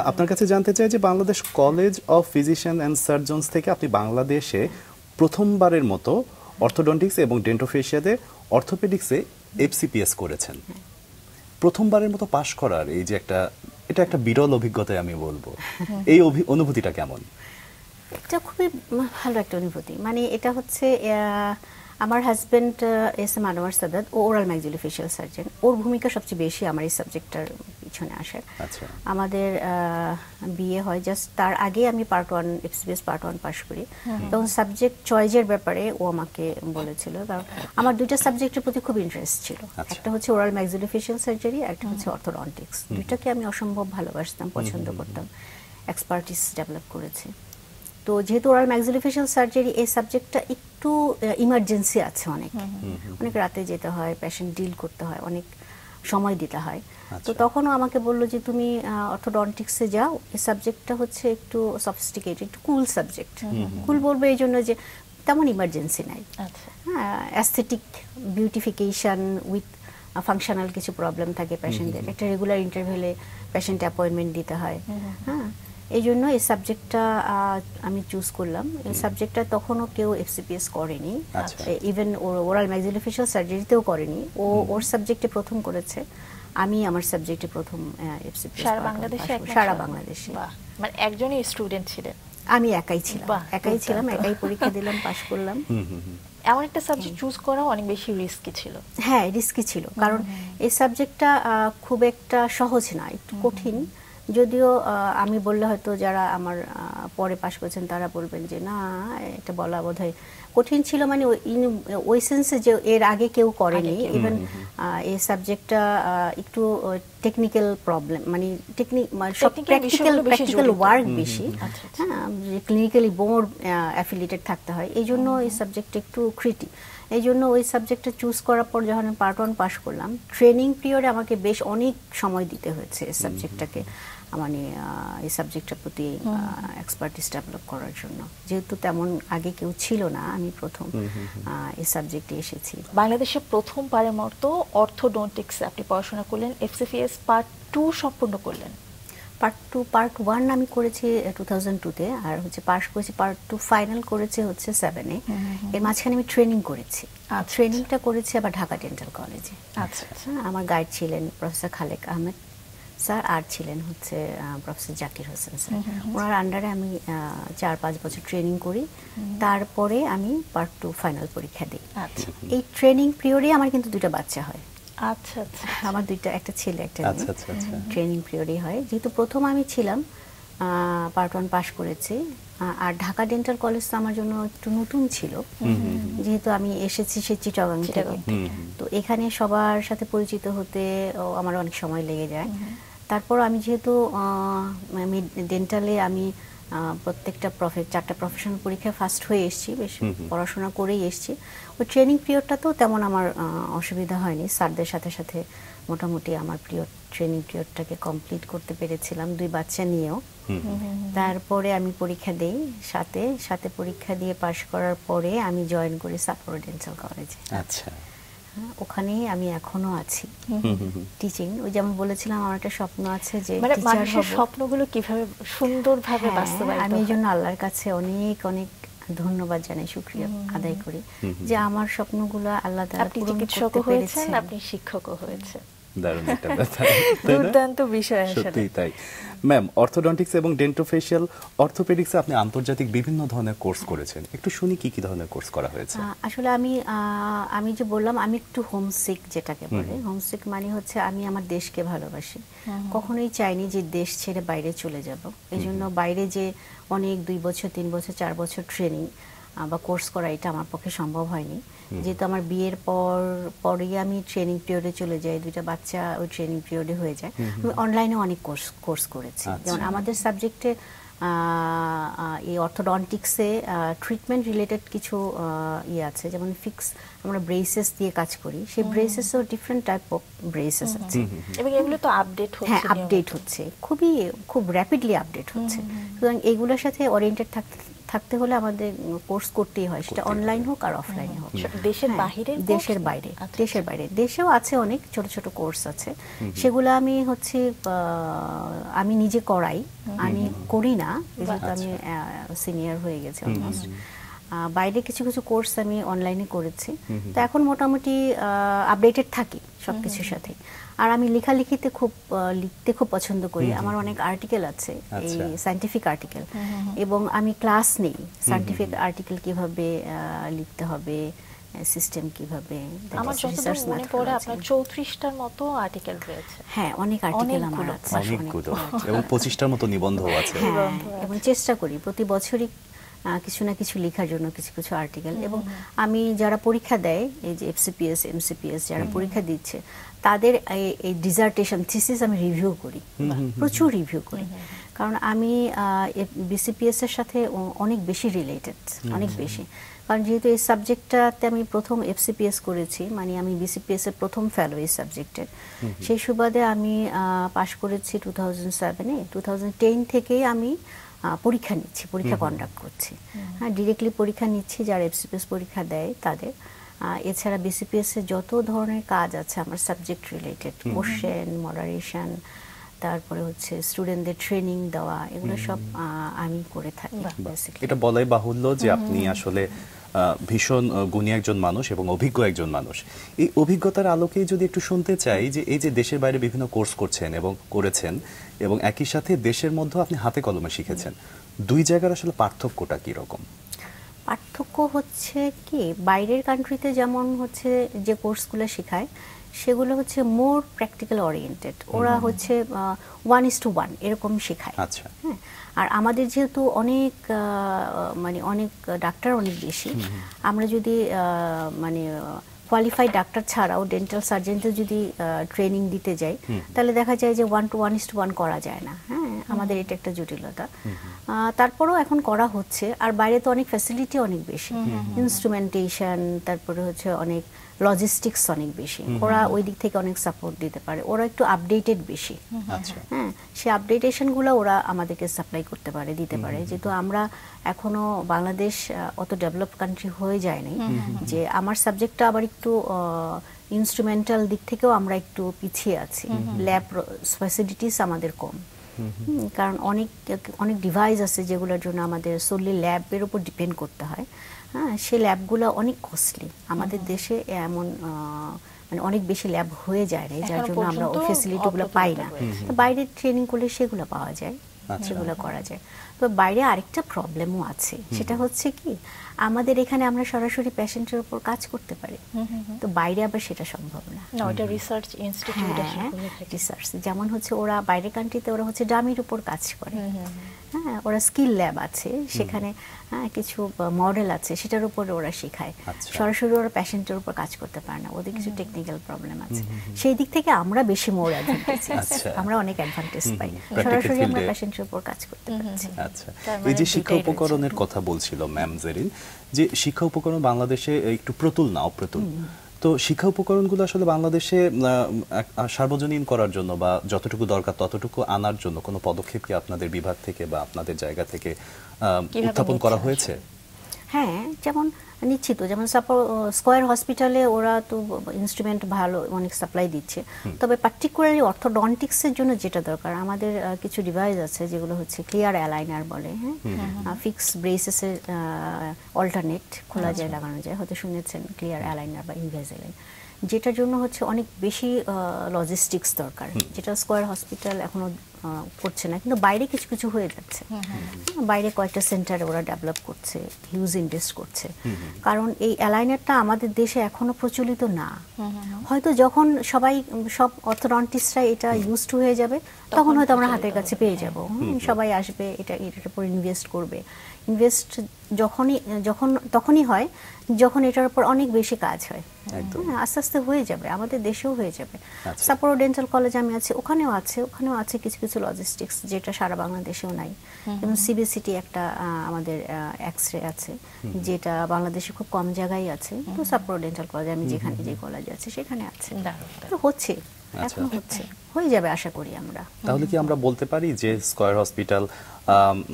আপনার কাছে জানতে চাই যে Bangladesh college of physician and surgeons থেকে আপনি বাংলাদেশে প্রথমবারের মতো অর্থোডন্টিক্স এবং ডেন্টোফেশিয়াতে অর্থোপেডিক্সে FCPS করেছেন। প্রথমবারের মতো পাশ করার এই যে এটা একটা বিরল অভিজ্ঞতা আমি বলবো, এই অনুভূতিটা কেমন? এটা খুবই ভালো একটা অনুভূতি। মানে এটা হচ্ছে আমার হাজবেন্ড SM আনোয়ার সাদাত, ও ওরাল ম্যাক্সিলোফেশিয়াল সার্জন, ওর ভূমিকা সবচেয়ে বেশি আমার এই সাবজেক্টটার পিছনে আসে। আমাদের বিয়ে হয় জাস্ট তার আগে আমি পার্ট 1 FCPS পার্ট 1 পাস করি, তখন সাবজেক্ট চয়েসের ব্যাপারে ও আমাকে বলেছিল, কারণ আমার দুইটা সাবজেক্টের প্রতি খুব ইন্টারেস্ট ছিল। একটা হচ্ছে ওরাল ম্যাক্সিলোফেশিয়াল সার্জারি, একটা হচ্ছে অর্থোডন্টিক্স। দুইটাকে আমি অসম্ভব ভালোবাসতাম, পছন্দ করতাম, এক্সপার্টিস ডেভেলপ করেছি। তো যেহেতু ওরাল ম্যাক্সিলোফেশিয়াল সার্জারি এই সাবজেক্টটা একটু ইমার্জেন্সি আছে, অনেক রাতে যেতে হয়, পেশেন্ট ডিল করতে হয়, অনেক সময় দিতে হয়। তো তখনও আমাকে বললো যে তুমি অর্থোডন্টিক্সে যাও, এই সাবজেক্টটা হচ্ছে একটু সফিস্টিকেটেড, একটু কুল সাবজেক্ট। কুল বলবো এই জন্য যে তেমন ইমার্জেন্সি নাই, হ্যাঁ, অ্যাস্থেটিক বিউটিফিকেশন উইথ ফাংশনাল কিছু প্রবলেম থাকে পেশেন্টদের, একটা রেগুলার ইন্টারভেলে পেশেন্ট অ্যাপয়েন্টমেন্ট দিতে হয়। হ্যাঁ, এই জন্য এই সাবজেক্টটা আমি চুজ করলাম। এই সাবজেক্টটা তখনও কেউ FCPS করেনি, ইভেন ওরাল ম্যাক্সিলোফেশিয়াল সার্জারিতেও করেনি। ওর সাবজেক্টে প্রথম করেছে, আমি আমার সাবজেক্টে প্রথম এফসিপিএস সারা বাংলাদেশে সারা বাংলাদেশে। বাহ, মানে একজনই স্টুডেন্ট ছিলেন? আমি একাই ছিলাম, বাহ, একাই পরীক্ষা দিলাম, পাশ করলাম। এমন একটা সাবজেক্ট চুজ করা অনেক বেশি রিস্কি ছিল। হ্যাঁ, রিস্কি ছিল, কারণ এই সাবজেক্টটা খুব একটা সহজ না, একটু কঠিন। যদিও আমি বললে হয়তো যারা আমার পরে পাশ করেছেন তারা বলবেন যে না, এটা বলা বোধহয় কঠিন ছিল, মানে ওই সেন্সে যে এর আগে কেউ করেনি। ইভেন এই সাবজেক্টটা একটু টেকনিক্যাল প্রবলেম, মানে সব প্র্যাকটিক্যাল ওয়ার্ক বেশি, হ্যাঁ, ক্লিনিক্যালি মোর অ্যাফিলিয়েটেড থাকতে হয়, এই জন্য এই সাবজেক্টটা একটু ক্রিটি। এই জন্য ওই সাবজেক্টটা চুজ করার পর যখন আমি পার্ট 1 পাশ করলাম, ট্রেনিং পিরিয়ডে আমাকে বেশ অনেক সময় দিতে হয়েছে এই সাবজেক্টটাকে, মানে এই সাবজেক্টটার প্রতি এক্সপার্টিস ডেভেলপ করার জন্য। যেহেতু তেমন আগে কেউ ছিল না, আমি প্রথম এই সাবজেক্টে এসেছি। বাংলাদেশে প্রথমবারের মতো অর্থোডন্টিক্স আপনি পড়াশোনা করলেন, এফসিপিএস পার্ট 2 সম্পূর্ণ করলেন। পার্ট 1 আমি করেছি 2002-তে, আর হচ্ছে পাশ করেছি পার্ট 2, ফাইনাল করেছি হচ্ছে 7-এ। এর মাঝখানে আমি ট্রেনিং করেছি, ট্রেনিংটা করেছি আবার ঢাকা ডেন্টাল কলেজে। আচ্ছা, আমার গাইড ছিলেন প্রফেসর খালেক আহমেদ স্যার, আর ছিলেন হচ্ছে প্রফেসর জাকির হোসেন স্যার। ওনার আন্ডারে আমি 4-5 বছর ট্রেনিং করি, তারপরে আমি পার্ট 2 ফাইনাল পরীক্ষা দিই। এই ট্রেনিং পিরিয়ডে আমার কিন্তু 2টা বাচ্চা হয়। আচ্ছা আচ্ছা, আমার একটা ছেলে একটা মেয়ে। ট্রেনিং পিরিয়ডে হয়, যেহেতু প্রথম আমি ছিলাম, পার্ট 1 পাশ করেছি। আর ঢাকা ডেন্টাল কলেজ তো আমার জন্য একটু নতুন ছিল, যেহেতু আমি এসেছি সে চিটাগাং থেকে, তো এখানে সবার সাথে পরিচিত হতে আমার অনেক সময় লেগে যায়। তারপর আমি যেহেতু ডেন্টালে আমি প্রত্যেকটা 4টা প্রফেশনাল পরীক্ষায় ফার্স্ট হয়ে এসেছি, বেশ পড়াশোনা করেই এসেছি। ওই ট্রেনিং পিরিয়ডটা তো তেমন আমার অসুবিধা হয়নি, স্যারদের সাথে সাথে মোটামুটি আমার ট্রেনিং পিরিয়ডটাকে কমপ্লিট করতে পেরেছিলাম 2 বাচ্চা নিয়েও। তারপরে আমি পরীক্ষা দেই, সাথে পরীক্ষা দিয়ে পাশ করার পরে আমি জয়েন করি সাপোরো ডেন্টাল কলেজে। আচ্ছা, ওখানেই আমি এখনো আছি টিচিং। ওই যেমন বলেছিলাম আমার একটা স্বপ্ন আছে যে টিচার হব। স্বপ্নগুলো কিভাবে সুন্দরভাবে বাস্তবায়িত? আমি এই জন্য আল্লাহর কাছে অনেক অনেক ধন্যবাদ জানাই, শুকরিয়া আদায় করি যে আমার স্বপ্নগুলো আল্লাহ তাআলা পূরণ করতে পেরেছেন। আপনি শিক্ষকও হয়েছেন, দারুণ একটা ব্যাপার, দুর্দান্ত বিষয়। সত্যি তাই। ম্যাম, অর্থোডন্টিক্স এবং ডেন্টোফেশিয়াল অর্থোপেডিক্সে আপনি আন্তর্জাতিক বিভিন্ন ধরনের কোর্স করেছেন, একটু শুনি কি কি ধরনের কোর্স করা হয়েছে? আসলে আমি যে বললাম আমি একটু হোমসিক, যেটাকে বলে হোমসিক মানে হচ্ছে আমি আমার দেশকে ভালোবাসি, কখনোই চাইনি যে দেশ ছেড়ে বাইরে চলে যাব। এই জন্য বাইরে যে অনেক 2 বছর 3 বছর 4 বছর ট্রেনিং বা কোর্স করা, এটা আমার পক্ষে সম্ভব হয়নি। যেহেতু আমার বিয়ের পরেই আমি ট্রেনিং পিরিয়ডে চলে যাই, 2টা বাচ্চা ওই ট্রেনিং পিরিয়ডে হয়ে যায়। আমি অনলাইনে অনেক কোর্স করেছি, যেমন আমাদের সাবজেক্টে এই অর্থোডন্টিক্সে ট্রিটমেন্ট রিলেটেড কিছু আছে, যেমন ফিক্স আমরা ব্রেসেস দিয়ে কাজ করি, সেই ব্রেসেসও ডিফারেন্ট টাইপ অফ ব্রেসেস আছে, এবং এগুলো তো আপডেট হচ্ছে। হ্যাঁ, আপডেট হচ্ছে, খুব র্যাপিডলি আপডেট হচ্ছে। সুতরাং এগুলোর সাথে ওরিয়েন্টেড থাকতে হলে আমাদের কোর্স করতেই হয়, সেটা অনলাইন হোক আর অফলাইন হোক। দেশের বাইরে? দেশের বাইরে দেশেও আছে, অনেক ছোট ছোট কোর্স আছে, সেগুলো আমি আমি নিজে করাই, আমি করি না, যেহেতু আমি সিনিয়র হয়ে গেছি অলমোস্ট। বাইরে কিছু কিছু কোর্স আমি অনলাইনে করেছি, তো এখন মোটামুটি আপডেটেড থাকি সবকিছুর সাথে। আর আমি লিখতে খুব পছন্দ করি, আমার অনেক আর্টিকেল আছে, এই সায়েন্টিফিক আর্টিকেল, এবং আমি ক্লাস নেই সায়েন্টিফিক আর্টিকেল কিভাবে লিখতে হবে, সিস্টেম কিভাবে। আমার যতদূর মনে পড়ে আপনার 34টার মতো আর্টিকেল রয়েছে। হ্যাঁ, অনেক আর্টিকেল আমার আছে, এবং 25টার মতো নিবন্ধও আছে। এবং চেষ্টা করি প্রতি বছরই কিছু না কিছু লেখার জন্য, কিছু কিছু আর্টিকেল। এবং আমি যারা পরীক্ষা দেয়, এই যে এফসিপিএস এমসিপিএস যারা পরীক্ষা দিচ্ছে, তাদের এই ডিজার্টেশন থিসিস আমি রিভিউ করি, প্রচুর রিভিউ করি, কারণ আমি বিসিপিএস এর সাথে অনেক বেশি রিলেটেড, অনেক বেশি। কারণ যেহেতু এই সাবজেক্টটাতে আমি প্রথম এফসিপিএস করেছি, মানে আমি বিসিপিএস এর প্রথম ফেলো এই সাবজেক্টের, সেই সুবাদে আমি পাশ করেছি 2007-এ। 2010 থেকেই আমি পরীক্ষা নিচ্ছি, পরীক্ষা কন্ডাক্ট করছি, হ্যাঁ, ডিরেক্টলি পরীক্ষা নিচ্ছি যারা এফসিপিএস পরীক্ষা দেয় তাদের। এছাড়া বিসিপিএস এর যত ধরনের কাজ আছে আমার সাবজেক্ট রিলেটেড, কোশ্চেন, মডারেশন, তারপরে হচ্ছে স্টুডেন্টদের ট্রেনিং দেওয়া, এগুলো সব আমি করে থাকি। এটা বলাই বাহুল্য যে আপনি আসলে ভীষণ গুণী একজন মানুষ এবং অভিজ্ঞ একজন মানুষ। এই অভিজ্ঞতার আলোকেই যদি একটু শুনতে চাই যে এই যে দেশের বাইরে বিভিন্ন কোর্স করছেন এবং করেছেন এবং একই সাথে দেশের মধ্যে আপনি হাতে কলমে শিখেছেন, দুই জায়গার আসলে পার্থক্যটা কি রকম? পার্থক্য হচ্ছে কি, বাইরের কান্ট্রিতে যেমন হচ্ছে যে কোর্সগুলো শেখায় সেগুলো হচ্ছে মোর প্র্যাকটিক্যাল ওরিয়েন্টেড, ওরা হচ্ছে 1:1 এরকম শেখায়। আচ্ছা। হ্যাঁ, আর আমাদের যেহেতু অনেক মানে অনেক ডাক্তার অনেক বেশি, আমরা যদি মানে কোয়ালিফাইড ডাক্তার ছাড়াও ডেন্টাল সার্জনদের যদি ট্রেনিং দিতে যাই তাহলে দেখা যায় যে 1:1 করা যায় না। হ্যাঁ, আমাদের এটা একটা জটিলতা। তারপরেও এখন করা হচ্ছে, আর বাইরে তো অনেক ফ্যাসিলিটি অনেক বেশি, ইনস্ট্রুমেন্টেশন, তারপরে হচ্ছে অনেক লজিস্টিক্স অনেক বেশি, ওরা ওই দিক থেকে অনেক সাপোর্ট দিতে পারে, ওরা একটু আপডেটেড বেশি। হ্যাঁ, সেই আপডেটেশনগুলো ওরা আমাদেরকে সাপ্লাই করতে পারে, দিতে পারে, যেহেতু আমরা এখনো বাংলাদেশ অত ডেভেলপ কান্ট্রি হয়ে যায় নাই, যে আমার সাবজেক্টটা আবার একটু ইনস্ট্রুমেন্টাল দিক থেকেও আমরা একটু পিছিয়ে আছি, ল্যাব ফ্যাসিলিটিস আমাদের কম। কারণ অনেক অনেক ডিভাইস আছে যেগুলোর জন্য আমাদের সোলি ল্যাবের উপর ডিপেন্ড করতে হয়। হ্যাঁ, সেই ল্যাবগুলো অনেক কস্টলি, আমাদের দেশে এমন মানে অনেক বেশি ল্যাব হয়ে যায় না, যার জন্য আমরা ওই ফেসিলিটিগুলো পাই না। তো বাইরে ট্রেনিং করলে সেগুলো পাওয়া যায়, সেগুলো করা যায়। তো বাইরে আরেকটা প্রবলেমও আছে, সেটা হচ্ছে কি, আমাদের এখানে আমরা সরাসরি পেশেন্টের উপর কাজ করতে পারি, তো বাইরে আবার সেটা সম্ভব না। ওটা রিসার্চ ইনস্টিটিউট রিসার্চ, যেমন হচ্ছে ওরা বাইরের কান্ট্রিতে ওরা হচ্ছে ডামির উপর কাজ করে। হ্যাঁ, ওরা স্কিল ল্যাব আছে সেখানে, কিছু মডেল আছে সেটার উপর ওরা শেখায়, সরাসরি ওরা পেশেন্টের উপর কাজ করতে পারে না, ওদের কিছু টেকনিক্যাল প্রবলেম আছে। সেই দিক থেকে আমরা বেশি মোর অ্যাডভান্টেজ, আমরা অনেক অ্যাডভান্টেজ পাই, সরাসরি আমরা পেশেন্টের উপর কাজ করতে পারছি। আচ্ছা, এই যে শিক্ষা উপকরণের কথা বলছিল ম্যাম জেরিন, যে শিক্ষা উপকরণ বাংলাদেশে একটু প্রতুল না অপ্রতুল, তো শিক্ষা উপকরণগুলো আসলে বাংলাদেশে সার্বজনীন করার জন্য বা যতটুকু দরকার ততটুকু আনার জন্য কোনো পদক্ষেপ কি আপনাদের বিভাগ থেকে বা আপনাদের জায়গা থেকে উত্থাপন করা হয়েছে? হ্যাঁ, যেমন নিশ্চিত, যেমন স্কয়ার হসপিটালে ওরা তো ইনস্ট্রুমেন্ট ভালো অনেক সাপ্লাই দিচ্ছে, তবে পার্টিকুলারলি অর্থোডন্টিক্সের জন্য যেটা দরকার, আমাদের কিছু ডিভাইস আছে যেগুলো হচ্ছে ক্লিয়ার অ্যালাইনার বলে, হ্যাঁ, ফিক্স ব্রেসেসের অল্টারনেট খোলা যায়, লাগানো যায়, হয়তো শুনেছেন ক্লিয়ার অ্যালাইনার বা ইনভিসালাইন, যেটার জন্য হচ্ছে অনেক বেশি লজিস্টিক্স দরকার, যেটা স্কয়ার হসপিটাল এখনো করছে না, কিন্তু বাইরে কিছু কিছু হয়ে যাচ্ছে। বাইরে কয়েকটা সেন্টারে ওরা ডেভেলপ করছে, হিউজ ইনভেস্ট করছে, কারণ এই অ্যালাইনারটা আমাদের দেশে এখনো প্রচলিত না। হয়তো যখন সব অর্থোডন্টিস্টরা এটা ইউজ টু হয়ে যাবে, তখন হয়তো আমরা হাতের কাছে পেয়ে যাব, সবাই আসবে, এটার উপর ইনভেস্ট করবে। ইনভেস্ট তখনই হয় যখন এটার উপর অনেক বেশি কাজ হয়, আস্তে আস্তে হয়ে যাবে, আমাদের দেশেও হয়ে যাবে। সাপোরো ডেন্টাল কলেজ আমি আছি, ওখানেও আছে কিছু কিছু লজিস্টিক্স যেটা সারা বাংলাদেশেও নাই, যেমন সিবিসিটি একটা আমাদের এক্সরে আছে, যেটা বাংলাদেশে খুব কম জায়গায় আছে, তো সাপোরো ডেন্টাল কলেজ আমি যেখানে যে কলেজ আছে সেখানে আছে, তো হচ্ছে, এখন হচ্ছে, হয়ে যাবে আশা করি আমরা। তাহলে কি আমরা বলতে পারি যে স্কয়ার হসপিটাল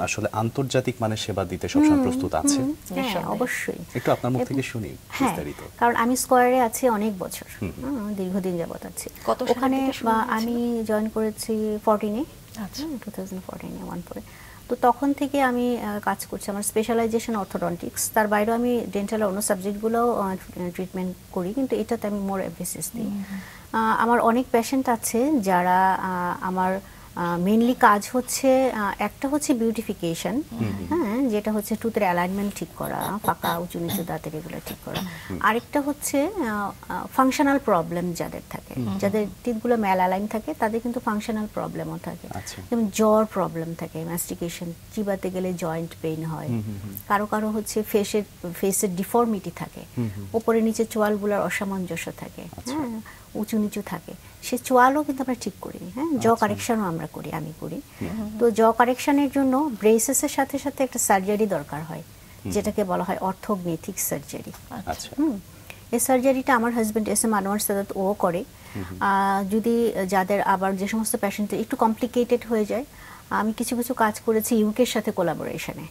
আসলে আন্তর্জাতিক মানের সেবা দিতে সবসময় প্রস্তুত আছে? হ্যাঁ, অবশ্যই। একটু আপনার মুখ থেকে শুনি বিস্তারিত। কারণ আমি স্কয়ারে আছি অনেক বছর, দীর্ঘদিন যাবত আছি ওখানে। আমি জয়েন করেছি 14-এ, 2014-এ 1 তো তখন থেকে আমি কাজ করছি। আমার স্পেশালাইজেশন অর্থোডন্টিক্স, তার বাইরেও আমি ডেন্টালের অন্য সাবজেক্টগুলোও ট্রিটমেন্ট করি, কিন্তু এটাতে আমি মোর এমফেসিস দিই। আমার অনেক পেশেন্ট আছে যারা আমার মেইনলি কাজ হচ্ছে, একটা হচ্ছে বিউটিফিকেশন, হ্যাঁ, যেটা হচ্ছে টুথের অ্যালাইনমেন্ট ঠিক করা, পাকা উঁচু নিচু দাঁতের এগুলো ঠিক করা। আরেকটা হচ্ছে ফাংশনাল প্রবলেম যাদের থাকে, যাদের টিথগুলো ম্যাল অ্যালাইন থাকে, তাদের কিন্তু ফাংশনাল প্রবলেমও থাকে, যেমন জ্বর প্রবলেম থাকে, ম্যাস্টিকেশন, চিবাতে গেলে জয়েন্ট পেইন হয়, কারো কারো হচ্ছে ফেসের ডিফর্মিটি থাকে, ওপরে নিচে চোয়ালগুলোর অসামঞ্জস্য থাকে, হ্যাঁ, উঁচু নিচু থাকে, সে চোয়ালও কিন্তু আমরা ঠিক করি। হ্যাঁ, জ কারেকশনও আমরা করি, আমি করি। তো জ কারেকশনের জন্য ব্রেসেসের সাথে সাথে একটা সার্জারি দরকার হয়, যেটাকে বলা হয় অর্থোগনেথিক সার্জারি। এই সার্জারিটা আমার husband S M Anwar Sadat ও করে। যদি যাদের আবার যে সমস্ত পেশেন্টদের একটু কমপ্লিকেটেড হয়ে যায়, আমি কিছু কিছু কাজ করেছি ইউকের সাথে কোলাবোরেশনে।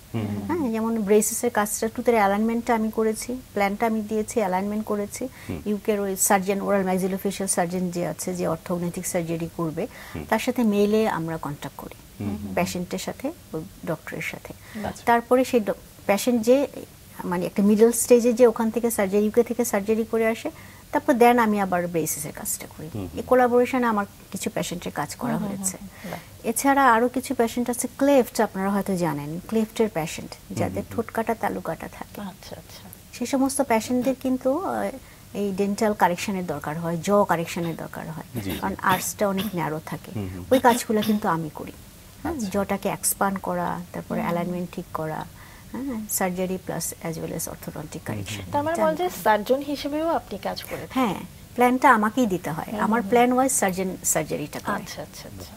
হ্যাঁ, যেমন ব্রেসেসের কাজটা, টুথের অ্যালাইনমেন্টটা আমি করেছি, প্ল্যানটা আমি দিয়েছি, অ্যালাইনমেন্ট করেছি। ইউকের ওই সার্জন, ওরাল ম্যাক্সিলোফেশিয়াল সার্জন যে আছে, যে অর্থোগনেথিক সার্জারি করবে, তার সাথে মেইলে আমরা কন্ট্যাক্ট করি, পেশেন্টের সাথে, ডক্টরের সাথে। তারপরে সেই পেশেন্ট যে মানে একটা মিডল স্টেজে যে ওখান থেকে সার্জারি, ইউকে থেকে সার্জারি করে আসে, তারপর দেন আমি আবার ব্রেসেসের কাজটা করি। এই কোলাবোরেশনে আমার কিছু পেশেন্টের কাজ করা হয়েছে। এছাড়া আরো কিছু পেশেন্ট আছে ক্লেফট, আপনারা হয়তো জানেন ক্লেফটের পেশেন্ট, যাদের ঠোঁট কাটা তালু কাটা থাকে। আচ্ছা আচ্ছা। সেই সমস্ত পেশেন্টদের কিন্তু এই ডেন্টাল কারেকশনের দরকার হয়, জ কারেকশনের দরকার হয়, কারণ আর্টসটা অনেক ন্যারো থাকে। ওই কাজগুলো কিন্তু আমি করি। জটাকে এক্সপান্ড করা, তারপরে অ্যালাইনমেন্ট ঠিক করা, surgery plus as well as orthodontic correction. তার মানে বল যে সার্জন হিসেবেও আপনি কাজ করে থাকেন। হ্যাঁ, প্ল্যানটা আমাকেই দিতে হয়। আমার প্ল্যান ওয়াইজ সার্জন সার্জারিটা করে। আচ্ছা আচ্ছা আচ্ছা।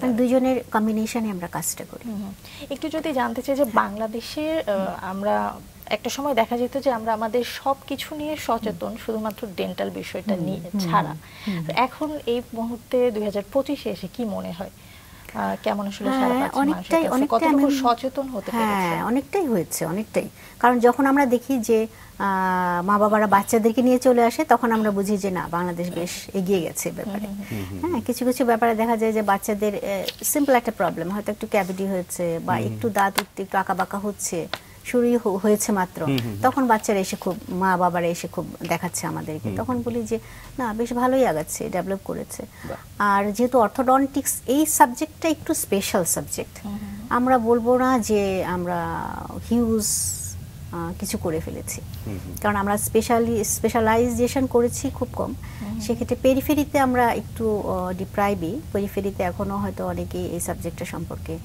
মানে দুজনের কম্বিনেশনে আমরা কাজটা করি। একটু যদি জানতে চাই যে বাংলাদেশে আমরা একটা সময় দেখা যেত যে আমরা আমাদের সবকিছু নিয়ে সচেতন, শুধুমাত্র ডেন্টাল বিষয়টা নিয়ে ছাড়া। এখন এই মুহূর্তে 2025-এ এসে কি মনে হয় কেমন আসলে সারা পাচ্ছে মানুষের কাছে, কতটুকু সচেতন হতে পেরেছে? হ্যাঁ, অনেকটাই হয়েছে, অনেকটাই। কারণ যখন আমরা দেখি যে মা বাবারা বাচ্চাদেরকে নিয়ে চলে আসে, তখন আমরা বুঝি যে না, বাংলাদেশ বেশ এগিয়ে গেছে ব্যাপারে। হ্যাঁ, কিছু কিছু ব্যাপারে দেখা যায় যে বাচ্চাদের সিম্পল একটা প্রবলেম, হয়তো একটু ক্যাভিটি হয়েছে বা একটু দাঁত উঠতে একটু আঁকাবাঁকা হচ্ছে, শুরুই হয়েছে মাত্র, তখন বাচ্চারা এসে খুব, মা বাবারা এসে খুব দেখাচ্ছে আমাদেরকে। তখন বলি যে না, বেশ ভালোই আগাচ্ছে, ডেভেলপ করেছে। আর যেহেতু অর্থোডন্টিক্স এই সাবজেক্টটা একটু স্পেশাল সাবজেক্ট, আমরা বলবো না যে আমরা হিউজ কিছু করে ফেলেছি, কারণ আমরা স্পেশালাইজেশন করেছি খুব কম। সেক্ষেত্রে পেরিফেরিতে আমরা একটু ডিপ্রাইভই, পেরিফেরিতে এখনো হয়তো অনেকেই এই সাবজেক্টটা সম্পর্কে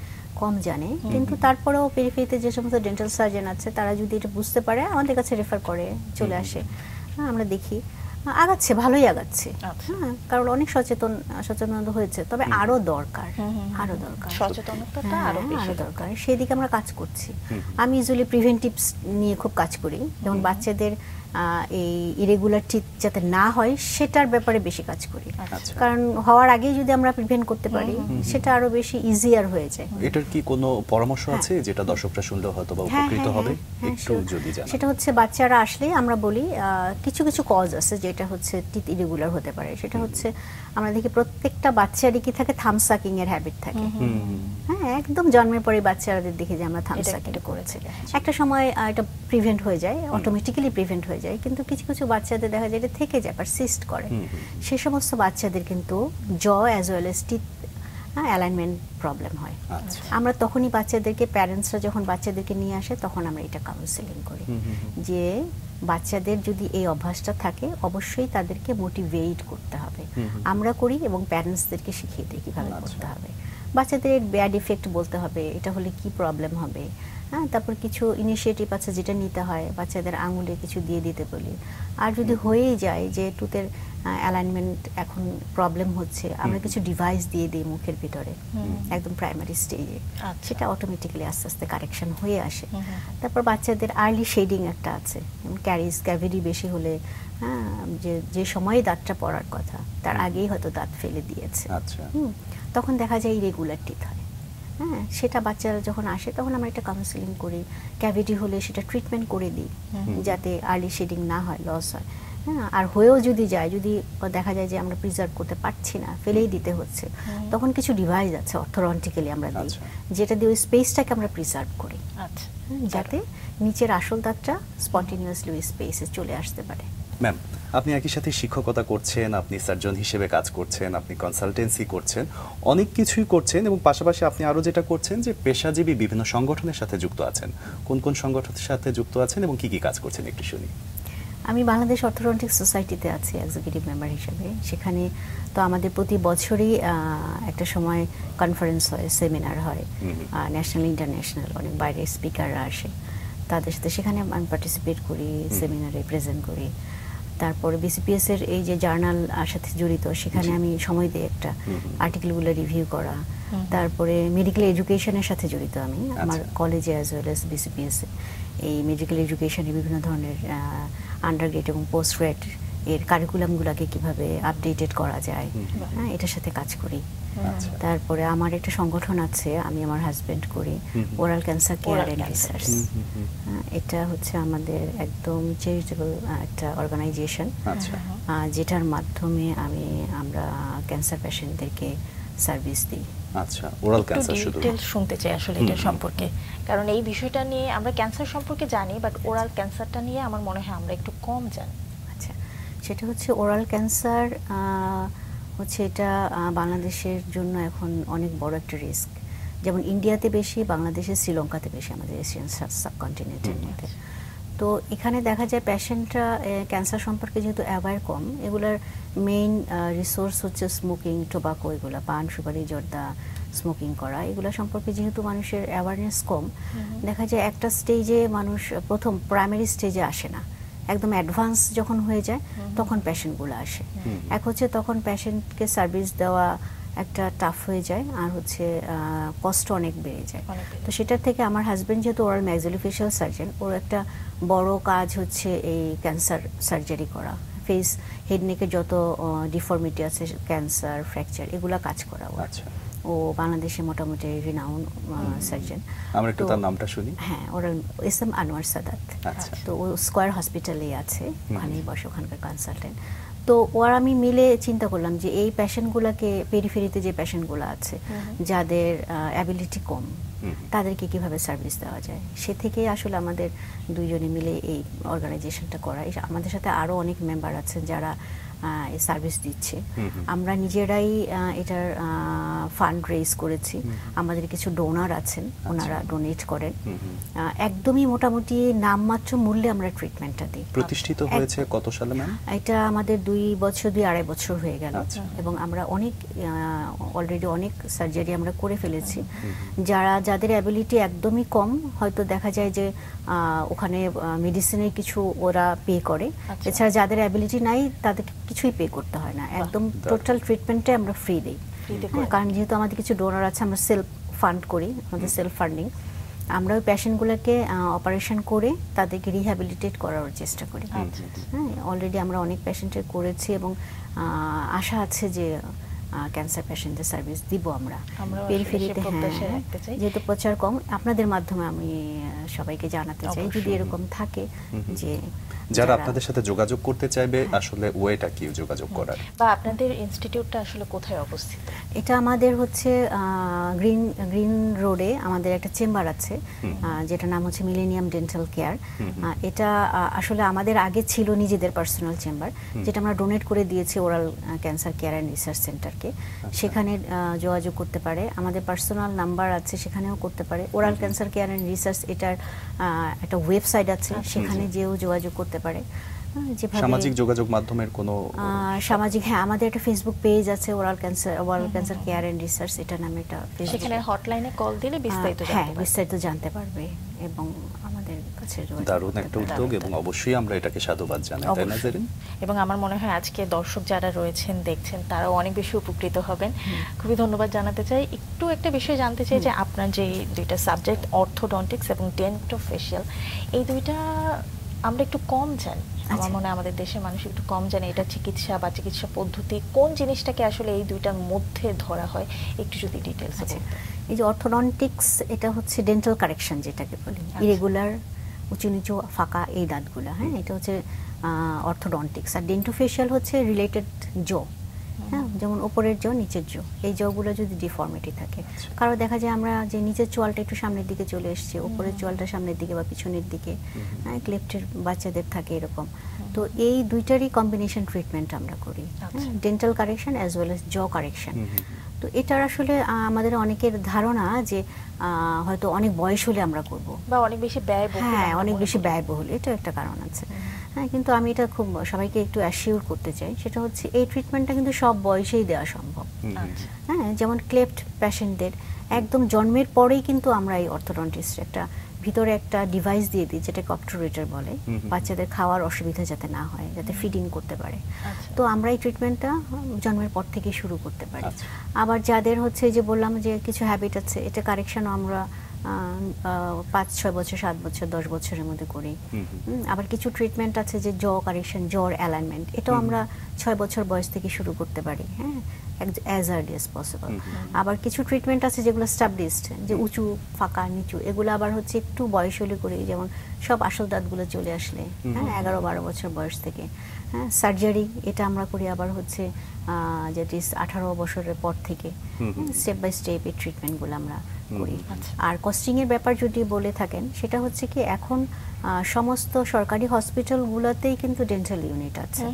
কম জানে, কিন্তু তারপরেও পেরিফেরিতে যে সমস্ত ডেন্টাল সার্জন আছে, তারা যদি এটা বুঝতে পারে আমাদের কাছে রেফার করে, চলে আসে। আমরা দেখি আগাচ্ছে, ভালোই আগাচ্ছে। হ্যাঁ, কারণ অনেক সচেতনতা হয়েছে, তবে আরো দরকার, আরো দরকার, সচেতনতাটা আরো দরকার। সেই দিকে আমরা কাজ করছি। আমি ইউজুয়ালি প্রিভেন্টিভস নিয়ে খুব কাজ করি, যেমন বাচ্চাদের এই ইরেগুলার টিথ যাতে না হয় সেটার ব্যাপারে বেশি কাজ করি। কারণ হওয়ার আগেই যদি আমরা প্রিভেন্ট করতে পারি, সেটা আরো বেশি ইজিয়ার হয়ে যায়। এটার কি কোনো পরামর্শ আছে যেটা দর্শকরা শুনলে হয়তো বা উপকৃত হবে? একটু যদি জানান। সেটা হচ্ছে বাচ্চারা আসলে আমরা বলি কিছু কিছু কজ আছে যেটা হচ্ছে টিথ ইরেগুলার হতে পারে। সেটা হচ্ছে আমরা দেখি প্রত্যেকটা বাচ্চারই কি থাকে, থাম সাকিং এর হ্যাবিট থাকে। হ্যাঁ, একদম জন্মের পরে বাচ্চাদের দেখি যে আমরা থাম সাকিং করেছি। একটা সময় এটা প্রিভেন্ট হয়ে যায়, অটোমেটিক্যালি প্রিভেন্ট হয়ে যায়, কিন্তু কিছু কিছু বাচ্চাদের দেখা যায় এটা থেকে যায়, পারসিস্ট করে। সেই সমস্ত বাচ্চাদের কিন্তু জ as well as teeth alignment problem হয়। আমরা তখনই বাচ্চাদেরকে, প্যারেন্টসরা যখন বাচ্চাদেরকে নিয়ে আসে, তখন আমরা এটা কাউন্সেলিং করি যে বাচ্চাদের যদি এই অভ্যাসটা থাকে, অবশ্যই তাদেরকে মোটিভেট করতে হবে। আমরা করি এবং প্যারেন্টসদেরকে শিখিয়ে দিই কিভাবে করতে হবে। বাচ্চাদের ব্যাড ইফেক্ট বলতে হবে, এটা হলে কি প্রবলেম হবে। হ্যাঁ, তারপর কিছু ইনিশিয়েটিভ আছে যেটা নিতে হয়, বাচ্চাদের আঙুলে কিছু দিয়ে দিতে বলি। আর যদি হয়েই যায় যে টুথের অ্যালাইনমেন্ট এখন প্রবলেম হচ্ছে, আমরা কিছু ডিভাইস দিয়ে দিই মুখের ভিতরে একদম প্রাইমারি স্টেজে, সেটা অটোমেটিক্যালি আস্তে আস্তে কারেকশন হয়ে আসে। তারপর বাচ্চাদের আর্লি শেডিং একটা আছে, ক্যাভিটি বেশি হলে, হ্যাঁ, যে সময়ে দাঁতটা পড়ার কথা তার আগেই হয়তো দাঁত ফেলে দিয়েছে, তখন দেখা যায় ইরেগুলার টিথ হয়। হ্যাঁ, সেটা বাচ্চারা যখন আসে তখন আমরা একটা কাউন্সেলিং করি। ক্যাভিটি হলে সেটা ট্রিটমেন্ট করে দিই যাতে আর্লি শেডিং না হয়, লস হয়। হ্যাঁ, আর হয়েও যদি যায়, যদি দেখা যায় যে আমরা প্রিজার্ভ করতে পারছি না, ফেলেই দিতে হচ্ছে, তখন কিছু ডিভাইস আছে অর্থোডন্টিক্যালি আমরা দিই, যেটা দিয়ে ওই স্পেসটাকে আমরা প্রিজার্ভ করি, যাতে নিচের আসল দাঁতটা স্পন্টেনিয়াসলি ওই স্পেসে চলে আসতে পারে। ম্যাম, আপনি একই সাথে শিক্ষকতা করছেন, আপনি সার্জন হিসেবে কাজ করছেন, আপনি কনসালটেন্সি করছেন, অনেক কিছুই করছেন, এবং পাশাপাশি আপনি আরো যেটা করছেন যে পেশাজীবী বিভিন্ন সংগঠনের সাথে যুক্ত আছেন। কোন কোন সংগঠনের সাথে যুক্ত আছেন এবং কি কি কাজ করছেন একটু শুনি। আমি বাংলাদেশ অর্থোডন্টিক সোসাইটিতে আছি এক্সিকিউটিভ মেম্বার হিসেবে। সেখানে তো আমাদের প্রতি বছরই একটা সময় কনফারেন্স হয়, সেমিনার হয়, ন্যাশনাল ইন্টারন্যাশনাল, অনেক বাইরের স্পিকাররা আসে, তাদের সাথে সেখানে আমি পার্টিসিপেট করি, সেমিনারে প্রেজেন্ট করি। তারপরে বিসিপিএস এর এই যে জার্নাল সাথে জড়িত, সেখানে আমি সময় দিই একটা আর্টিকেলগুলো রিভিউ করা। তারপরে মেডিকেল এডুকেশনের সাথে জড়িত আমি, আমার কলেজে অ্যাজ ওয়েল এজ বিসিপিএস এই মেডিকেল এডুকেশনে বিভিন্ন ধরনের আন্ডারগ্রেড এবং পোস্ট গ্রেড এর কারিকুলামগুলোকে কিভাবে আপডেটেড করা যায়, হ্যাঁ, এটার সাথে কাজ করি। তারপরে আমার একটা সংগঠন আছে, আমি আমার হাজবেন্ড করি, oral cancer care and research. এটা হচ্ছে আমাদের একদম চ্যারিটেবল একটা অর্গানাইজেশন, যেটার মাধ্যমে আমরা ক্যান্সার পেশেন্টদেরকে সার্ভিস দিই। আচ্ছা, ওরাল একটু ক্যান্সার শুধু ডিটেইলস শুনতে চাই আসলে এটা সম্পর্কে, কারণ এই বিষয়টা নিয়ে আমরা ক্যান্সার সম্পর্কে জানি, বাট ওরাল ক্যান্সারটা নিয়ে আমার মনে হয় আমরা একটু কম জানি। আচ্ছা, সেটা হচ্ছে ওরাল ক্যান্সার হচ্ছে এটা বাংলাদেশের জন্য এখন অনেক বড় একটা রিস্ক। যেমন ইন্ডিয়াতে বেশি, বাংলাদেশে শ্রীলঙ্কাতে বেশি, আমাদের এশিয়ান সাবকন্টিনেন্টের মধ্যে। তো এখানে দেখা যায় পেশেন্টরা ক্যান্সার সম্পর্কে যেহেতু অ্যাওয়্যার কম, এগুলার মেইন রিসোর্স হচ্ছে স্মোকিং, টোবাকো, এগুলো পান, সুপারি, জর্দা, স্মোকিং করা, এগুলো সম্পর্কে যেহেতু মানুষের অ্যাওয়ারনেস কম, দেখা যায় একটা স্টেজে মানুষ প্রথম প্রাইমারি স্টেজে আসে না, একদম অ্যাডভান্স যখন হয়ে যায় তখন পেশেন্টগুলো আসে। এক হচ্ছে তখন পেশেন্টকে সার্ভিস দেওয়া একটা টাফ হয়ে যায়, আর হচ্ছে কষ্ট অনেক বেড়ে যায়। তো সেটার থেকে আমার হাজবেন্ড যেহেতু ওরাল ম্যাক্সিলোফেশিয়াল সার্জন, ওর একটা বড় কাজ হচ্ছে এই ক্যান্সার সার্জারি করা, ফেস হেড নেকের যত ডিফর্মিটি আছে, ক্যান্সার, ফ্র্যাকচার, এগুলা কাজ করা। আচ্ছা, ও বাংলাদেশে মোটামুটি রিনাউন সার্জন। আমরা একটু তার নামটা শুনি। হ্যাঁ, ওরাল এসএম আনোয়ার সাদাত। আচ্ছা, তো ও স্কয়ার হসপিটালে আছে, ওখানেই বসে, ওখানকার কনসালটেন্ট। তো ওর আমি মিলে চিন্তা করলাম যে এই পেশেন্টগুলোকে, পেরিফেরিতে যে পেশেন্টগুলো আছে যাদের অ্যাবিলিটি কম, তাদেরকে কিভাবে সার্ভিস দেওয়া যায়, সে থেকেই আসলে আমাদের দুইজনে মিলে এই অর্গানাইজেশনটা করা। আমাদের সাথে আরও অনেক মেম্বার আছেন যারা এই সার্ভিস দিচ্ছে। আমরা নিজেরাই এটার ফান্ড রেইজ করেছি, আমাদের কিছু ডোনার আছেন, ওনারা ডোনেট করেন। একদমই মোটামুটি নামমাত্র মূল্যে আমরা ট্রিটমেন্টটা দিই। প্রতিষ্ঠিত হয়েছে কত সালে ম্যাম? এটা আমাদের 2-2.5 বছর হয়ে গেল, এবং আমরা অনেক অলরেডি অনেক সার্জারি আমরা করে ফেলেছি। যাদের অ্যাবিলিটি একদমই কম, হয়তো দেখা যায় যে ওখানে মেডিসিনের কিছু ওরা পে করে, এছাড়া যাদের অ্যাবিলিটি নাই তাদের কিছুই পে করতে হয় না, একদম টোটাল ট্রিটমেন্টে আমরা ফ্রি দিই। কারণ যেহেতু আমাদের কিছু ডোনার আছে, আমরা সেলফ ফান্ড করি, আমাদের সেলফ ফান্ডিং, আমরা ওই পেশেন্টগুলোকে অপারেশন করে তাদেরকে রিহ্যাবিলিটেট করার চেষ্টা করি। হ্যাঁ, অলরেডি আমরা অনেক পেশেন্টের করেছি, এবং আশা আছে যে ক্যান্সার পেশেন্টদের সার্ভিস দিব আমরা পেরিফেরিতে। হ্যাঁ, যেহেতু প্রচার কম, আপনাদের মাধ্যমে আমি সবাইকে জানাতে চাই যদি এরকম থাকে যে যারা আপনাদের সাথে যোগাযোগ করতে চাইবে, আসলে ওয়েটা কি যোগাযোগ করার? বা আপনাদের ইনস্টিটিউটটা আসলে কোথায় অবস্থিত? এটা আমাদের হচ্ছে গ্রিন রোডে আমাদের একটা চেম্বার আছে, যেটা নাম হচ্ছে মিলেনিয়াম ডেন্টাল কেয়ার। এটা আসলে আমাদের আগে ছিল নিজেদের পার্সোনাল চেম্বার, যেটা আমরা ডোনেট করে দিয়েছি oral cancer care and research সেন্টারকে। সেখানে যোগাযোগ করতে পারে, আমাদের পার্সোনাল নাম্বার আছে, সেখানেও করতে পারে। Oral cancer care and research এটার একটা ওয়েবসাইট আছে, সেখানে যেও যোগাযোগ করতে পারে। সামাজিক যোগাযোগ মাধ্যমের কোনো সামাজিক, হ্যাঁ, আমাদের একটা ফেসবুক পেজ আছে, oral cancer care and research, এটা নামে একটা পেজ। সেখানে হটলাইনে কল দিলে বিস্তারিত জানতে পারবে। হ্যাঁ, বিস্তারিত জানতে পারবে এবং আমাদের কাছে যোগাযোগ। দারুণ একটা উদ্যোগ, এবং অবশ্যই আমরা এটাকে সাধুবাদ জানাই, তাই না জেরিন? এবং আমার মনে হয় আজকে দর্শক যারা রয়েছেন, দেখছেন, তারাও অনেক বেশি উপকৃত হবেন। খুবই ধন্যবাদ জানাতে চাই। একটু একটা বিষয় জানতে চাই যে আপনার যে দুইটা সাবজেক্ট, অর্থোডন্টিক্স এবং ডেন্টোফেশিয়াল, এই দুইটা আমরা একটু কম জানি। আমার মনে হয় আমাদের দেশের মানুষ একটু কম জানে এটা চিকিৎসা বা চিকিৎসা পদ্ধতি কোন জিনিসটাকে আসলে এই দুইটার মধ্যে ধরা হয়, একটু যদি ডিটেইলস আছে। এই যে অর্থোডন্টিক্স, এটা হচ্ছে ডেন্টাল কারেকশন যেটাকে বলি, ইরেগুলার উঁচু নিচু ফাঁকা এই দাঁতগুলো, হ্যাঁ, এটা হচ্ছে অর্থোডন্টিক্স। আর ডেন্টোফেশিয়াল হচ্ছে রিলেটেড জো, হ্যাঁ, যেমন উপরের জো, নিচের জো, এই জোগুলো যদি ডিফর্মিটি থাকে, কারো দেখা যায় আমরা যে নিচের চোয়ালটা একটু সামনের দিকে চলে এসছে, উপরের চোয়ালটা সামনের দিকে বা পিছনের দিকে, হ্যাঁ, ক্লেফটের বাচ্চাদের থাকে এরকম। তো এই দুইটারই কম্বিনেশন ট্রিটমেন্ট আমরা করি, dental correction as well as জ কারেকশন। তো এটার আসলে আমাদের অনেকের ধারণা যে হয়তো অনেক বয়স হলে আমরা করব, বা অনেক বেশি ব্যয়বহুল। হ্যাঁ, অনেক বেশি ব্যয়বহুল, এটা একটা কারণ আছে। হ্যাঁ, কিন্তু আমি এটা খুব সবাইকে একটু অ্যাসিওর করতে চাই, সেটা হচ্ছে এই ট্রিটমেন্টটা কিন্তু সব বয়সেই দেওয়া সম্ভব। হ্যাঁ, যেমন ক্লেফট পেশেন্টদের একদম জন্মের পরেই কিন্তু আমরা এই অর্থোডন্টিস্ট একটা ভিতরে একটা ডিভাইস দিয়ে দিই, যেটাকে অবট্রুরেটর বলে, বাচ্চাদের খাওয়ার অসুবিধা যাতে না হয়, যাতে ফিডিং করতে পারে। তো আমরা এই ট্রিটমেন্টটা জন্মের পর থেকে শুরু করতে পারি। আবার যাদের হচ্ছে যে বললাম যে কিছু হ্যাবিট আছে, এটা কারেকশনও আমরা 5-6 বছর, 7 বছর, 10 বছরের মধ্যে করি। আবার কিছু ট্রিটমেন্ট আছে যে জ কারেকশন, জর অ্যালাইনমেন্ট, এটাও আমরা 6 বছর বয়স থেকে শুরু করতে পারি, হ্যাঁ, অ্যাজ আর্লি অ্যাজ পসিবল। আবার কিছু ট্রিটমেন্ট আছে যেগুলো স্টাবলিশড, যে উঁচু ফাঁকা নিচু, এগুলো আবার হচ্ছে একটু বয়স হলে করি, যেমন সব আসল দাঁতগুলো চলে আসলে, হ্যাঁ, 11-12 বছর বয়স থেকে। হ্যাঁ, সার্জারি এটা আমরা করি আবার হচ্ছে যেটি 18 বছরের পর থেকে। স্টেপ বাই স্টেপ এই ট্রিটমেন্টগুলো আমরা করি। আর কস্টিং এর ব্যাপার যদি বলে থাকেন, সেটা হচ্ছে কি এখন সমস্ত সরকারি হসপিটালগুলোতেই কিন্তু ডেন্টাল ইউনিট আছে,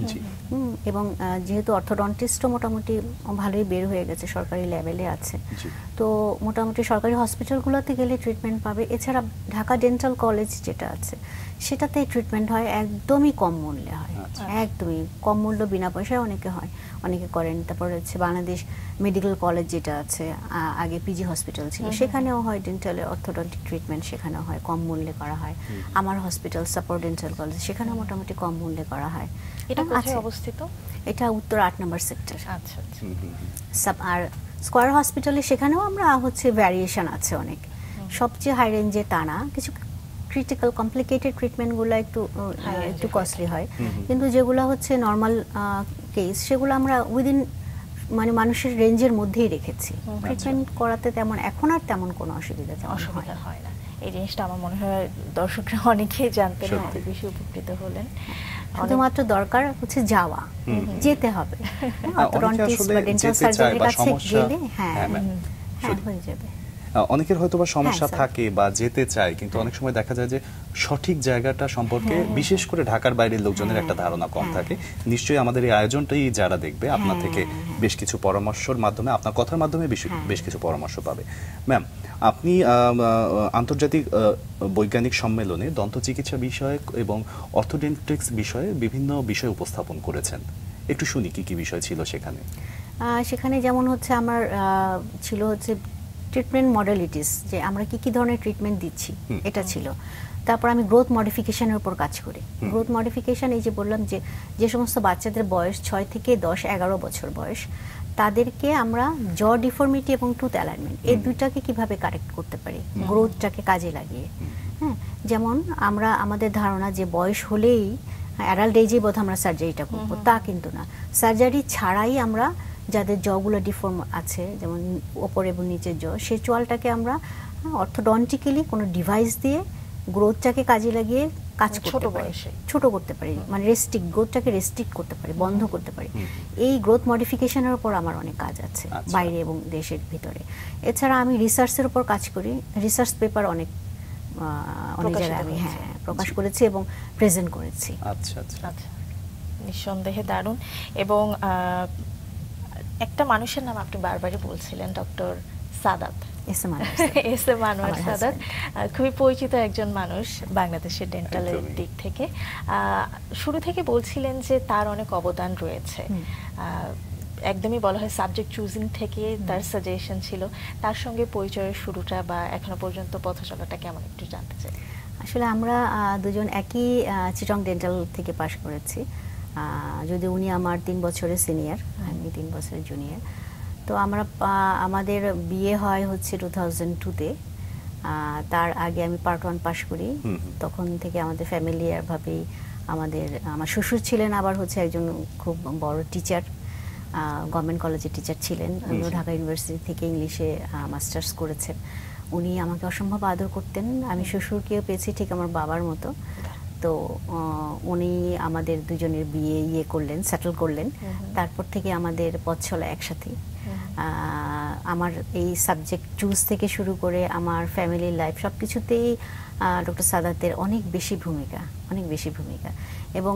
এবং যেহেতু অর্থোডন্টিস্টও মোটামুটি ভালোই বের হয়ে গেছে, সরকারি লেভেলে আছে, তো মোটামুটি সরকারি হসপিটালগুলোতে গেলে ট্রিটমেন্ট পাবে। এছাড়া ঢাকা ডেন্টাল কলেজ যেটা আছে, সেটাতে ট্রিটমেন্ট হয় একদমই কম মূল্যে হয়, একদমই কম মূল্য, বিনা পয়সায় অনেকে হয়, অনেকে করেন। তারপর হচ্ছে বাংলাদেশ মেডিকেল কলেজ যেটা আছে, আগে পিজি হসপিটাল ছিল, সেখানেও হয় ডেন্টালের অর্থোডন্টিক ট্রিটমেন্ট, সেখানেও হয়, কম মূল্যে করা হয়। আমার হসপিটাল সাপোর্ট ডেন্টাল কলেজ, সেখানেও মোটামুটি কম মূল্যে করা হয়। এটা কোথায় অবস্থিত? এটা উত্তর 8 নম্বর সেক্টর। আচ্ছা আচ্ছা। আর স্কয়ার হসপিটালে সেখানেও আমরা হচ্ছে ভ্যারিয়েশন আছে অনেক, সবচেয়ে হাই রেঞ্জে তা না, কিছু ক্রিটিক্যাল কমপ্লিকেটেড ট্রিটমেন্টগুলো একটু কস্টলি হয়, কিন্তু যেগুলো হচ্ছে নর্মাল কেস, সেগুলো আমরা উইদিন মানে মানুষের রেঞ্জের মধ্যেই রেখেছি। ট্রিটমেন্ট করাতে তেমন এখন আর তেমন কোনো অসুবিধা হয় না। এই জিনিসটা আমার মনে হয় দর্শকরা অনেকেই জানতে না, বেশি উপকৃত হলেন। শুধুমাত্র দরকার হচ্ছে যাওয়া, যেতে হবে অর্থোডন্টিস্ট বা ডেন্টাল সার্জনের কাছে গেলে, হ্যাঁ হয়ে যাবে। অনেকের হয়তো বা সমস্যা থাকে বা যেতে চায়, কিন্তু অনেক সময় দেখা যায় যে সঠিক জায়গাটা সম্পর্কে বিশেষ করে ঢাকার বাইরের লোকজনের একটা ধারণা কম থাকে। নিশ্চয়ই আমাদের এই আয়োজনটাই যারা দেখবে আপনার থেকে বেশ কিছু পরামর্শের মাধ্যমে, আপনার কথার মাধ্যমে বেশ কিছু পরামর্শ পাবে। ম্যাম, আপনি আন্তর্জাতিক বৈজ্ঞানিক সম্মেলনে দন্ত চিকিৎসা বিষয়ক এবং অর্থোডেন্টিক্স বিষয়ে বিভিন্ন বিষয় উপস্থাপন করেছেন, একটু শুনি কি কি বিষয় ছিল সেখানে। সেখানে যেমন হচ্ছে আমার ছিল হচ্ছে ট্রিটমেন্ট মডালিটিস, যে আমরা কি কি ধরনের ট্রিটমেন্ট দিচ্ছি, এটা ছিল। তারপর আমি গ্রোথ মডিফিকেশনের উপর কাজ করি। গ্রোথ মডিফিকেশন, এই যে বললাম যে সমস্ত বাচ্চাদের বয়স 6 থেকে 10-11 বছর বয়স, তাদেরকে আমরা জ ডিফর্মিটি এবং টুথ অ্যালাইনমেন্ট, এই দুইটাকে কিভাবে কারেক্ট করতে পারি গ্রোথটাকে কাজে লাগিয়ে। হ্যাঁ, যেমন আমরা আমাদের ধারণা যে বয়স হলেই অ্যাডাল্ট এজেই বোধহয় আমরা সার্জারিটা করবো, তা কিন্তু না। সার্জারি ছাড়াই আমরা যাদের জগুলো ডিফর্ম আছে, যেমন ওপর এবং নিচের জ, সেই চোয়ালটাকে আমরা অর্থোডন্টিক্যালি কোনো ডিভাইস দিয়ে গ্রোথটাকে কাজে লাগিয়ে কাজ করতে পারি, ছোট করতে পারি, মানে গ্রোথটাকে রেস্ট্রিক্ট করতে পারি, বন্ধ করতে পারি। এই গ্রোথ মডিফিকেশনের উপর আমার অনেক কাজ আছে বাইরে এবং দেশের ভিতরে। এছাড়া আমি রিসার্চের উপর কাজ করি, রিসার্চ পেপার অনেক জায়গায় আমি প্রকাশ করেছি এবং প্রেজেন্ট করেছি। আচ্ছা আচ্ছা, নিঃসন্দেহে দারুণ। এবং একটা মানুষের নাম আপনি বারবারই বলছিলেন, doctor Sadat, S M Anwar Sadat, খুবই পরিচিত একজন মানুষ বাংলাদেশের ডেন্টালের দিক থেকে। শুরু থেকে বলছিলেন যে তার অনেক অবদান রয়েছে, একদমই বলা হয় সাবজেক্ট চুজিং থেকে তার সাজেশন ছিল। তার সঙ্গে পরিচয়ের শুরুটা বা এখনো পর্যন্ত পথ চলাটা কেমন, একটু জানতে চাই। আসলে আমরা দুজন একই চিটং ডেন্টাল থেকে পাশ করেছি, যদি উনি আমার 3 বছরের সিনিয়র, আমি 3 বছরের জুনিয়র। তো আমরা আমাদের বিয়ে হয় হচ্ছে 2002-তে। তার আগে আমি পার্ট 1 পাশ করি। তখন থেকে আমাদের ফ্যামিলিয়ার ভাবেই আমার শ্বশুর ছিলেন আবার হচ্ছে একজন খুব বড় টিচার, গভর্নমেন্ট কলেজের টিচার ছিলেন। উনিও ঢাকা ইউনিভার্সিটি থেকে ইংলিশে মাস্টার্স করেছেন। উনি আমাকে অসম্ভব আদর করতেন। আমি শ্বশুরকেও পেয়েছি ঠিক আমার বাবার মতো। তো উনি আমাদের দুজনের বিয়ে করলেন, সেটেল করলেন। তারপর থেকে আমাদের পথ চলা একসাথে। আমার এই সাবজেক্ট চুজ থেকে শুরু করে আমার ফ্যামিলির লাইফ সবকিছুতেই ডক্টর সাদাতের অনেক বেশি ভূমিকা এবং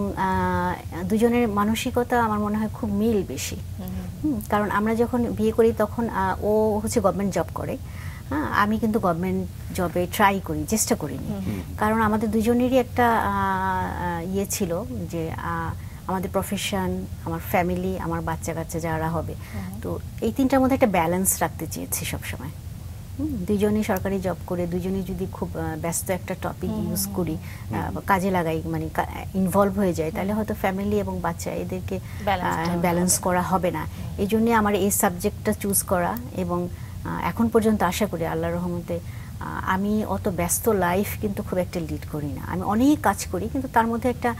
দুজনের মানসিকতা আমার মনে হয় খুব মিল বেশি। কারণ আমরা যখন বিয়ে করি তখন ও হচ্ছে গভর্নমেন্ট জব করে, আমি কিন্তু গভর্নমেন্ট জবে ট্রাই করি, চেষ্টা করিনি। কারণ আমাদের দুজনেরই একটা ইয়ে ছিল যে আমাদের প্রফেশন, আমার ফ্যামিলি, আমার বাচ্চা কাচ্চা যারা হবে, তো এই তিনটার মধ্যে একটা ব্যালেন্স রাখতে চেয়েছি সবসময়। দুজনেই সরকারি জব করে, দুজনেই যদি খুব ব্যস্ত একটা টপিক ইউজ করি, কাজে লাগাই, মানে ইনভলভ হয়ে যায়, তাহলে হয়তো ফ্যামিলি এবং বাচ্চা এদেরকে ব্যালেন্স করা হবে না। এই জন্যে আমার এই সাবজেক্টটা চুজ করা এবং এখন পর্যন্ত আশা করি আল্লাহর রহমতে আমি অত ব্যস্ত লাইফ কিন্তু খুব একটা লিড করি না, আমি অনেক কাজ করি কিন্তু তার মধ্যে একটা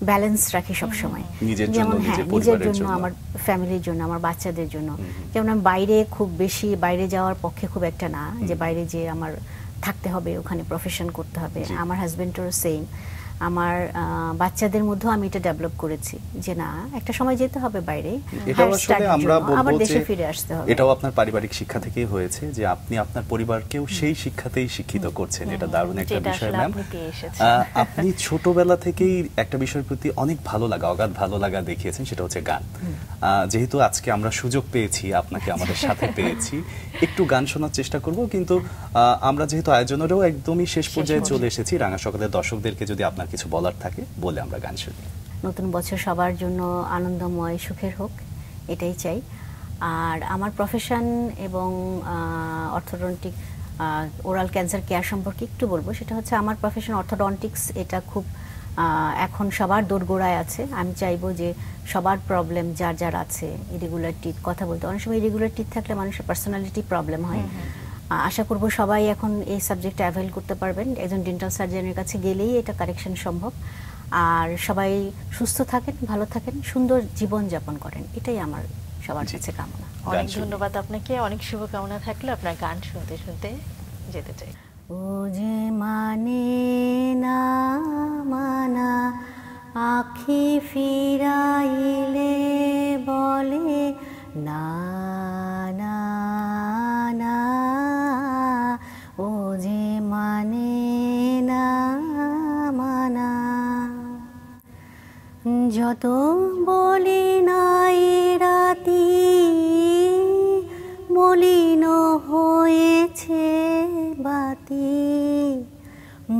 ব্যালেন্স রাখি সব সময়। নিজের জন্য, যেমন হ্যাঁ, নিজের নিজের পরিবারের জন্য, জন্য। আমার ফ্যামিলির জন্য, আমার বাচ্চাদের জন্য। যেমন আমি বাইরে খুব বেশি বাইরে যাওয়ার পক্ষে খুব একটা না, যে বাইরে যে আমার থাকতে হবে, ওখানে প্রফেশন করতে হবে। জি। আমার হাজবেন্ডেরও সেম। আমার বাচ্চাদের মধ্যেও আমি এটা ডেভেলপ করেছি যে না, একটা সময় যেতে হবে বাইরে, এটাও higher আসলে study-র আমরা জন্য, আবার বলবো যে দেশে ফিরে আসতে হবে। এটাও আপনার পারিবারিক শিক্ষা থেকেই হয়েছে যে আপনি আপনার পরিবারকেও সেই শিক্ষাতেই শিক্ষিত করছেন। এটা দারুণ একটা যেটা বিষয় আসলে ম্যাম। আপনি পেয়ে এসেছেন। আপনি ছোটবেলা থেকেই একটা বিষয়ের প্রতি অনেক ভালো লাগা, অগাধ ভালো লাগা দেখিয়েছেন, সেটা হচ্ছে গান। যেহেতু আজকে আমরা সুযোগ পেয়েছি, আপনাকে আমাদের সাথে পেয়েছি, একটু গান শোনার চেষ্টা করব, কিন্তু আমরা যেহেতু আয়োজনেরও একদমই শেষ পর্যায়ে চলে এসেছি, রাঙা সকালের দর্শকদেরকে যদি আপনার কিছু বলার থাকে বলে আমরা গান শুনি। নতুন বছর সবার জন্য আনন্দময় সুখের হোক, এটাই চাই। আর আমার প্রফেশন এবং অর্থোডন্টিক ওরাল ক্যান্সার কেয়ার সম্পর্কে একটু বলবো। সেটা হচ্ছে আমার প্রফেশন অর্থোডন্টিক্স, এটা খুব এখন সবার দোরগোড়ায় আছে। আমি চাইবো যে সবার প্রবলেম যার যার আছে, ইরেগুলার টিথ, কথা বলতে অনেক সময় ইরেগুলার টিথ থাকলে মানুষের পার্সোনালিটি প্রবলেম হয়। আশা করব সবাই এখন এই সাবজেক্টটা অ্যাভেল করতে পারবেন, একজন ডেন্টাল সার্জনের কাছে গেলেই এটা কারেকশন সম্ভব। আর সবাই সুস্থ থাকেন, ভালো থাকেন, সুন্দর জীবন যাপন করেন, এটাই আমার সবার কাছে কামনা। অনেক ধন্যবাদ আপনাকে, অনেক শুভকামনা থাকলো। আপনার গান শুনতে শুনতে যেতে চাই। ও যে মানে না মানা, আখি ফিরাইলে বলে না না না, ও যে মানে না মানা। যত বলি নাই রাতি, মলিন হয়েছে বাতি,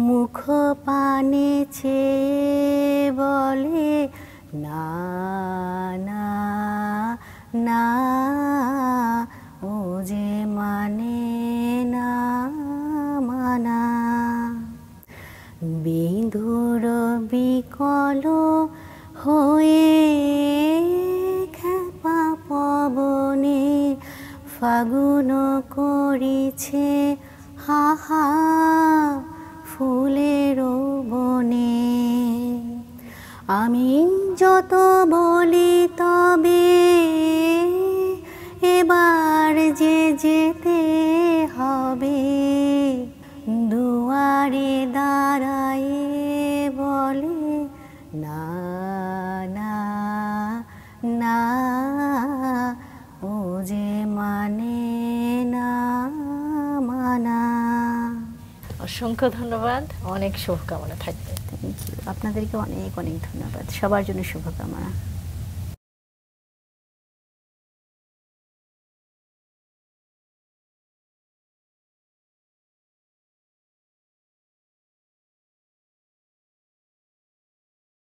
মুখ পানে চেয়ে বলে না না না, ও যে মানে না মানা। বিধুর বিকল হয়ে খেপা পবনে ফাগুন করিছে হাহা ফুলের বনে। আমি যত বলি তবে এবার যে যেতে হবে, দুয়ারে দাঁড়ায় বলে না না না, ও যে মানে না মানা। অসংখ্য ধন্যবাদ, অনেক শুভকামনা থাকবে। থ্যাংক ইউ, আপনাদেরকে অনেক অনেক ধন্যবাদ, সবার জন্য শুভকামনা।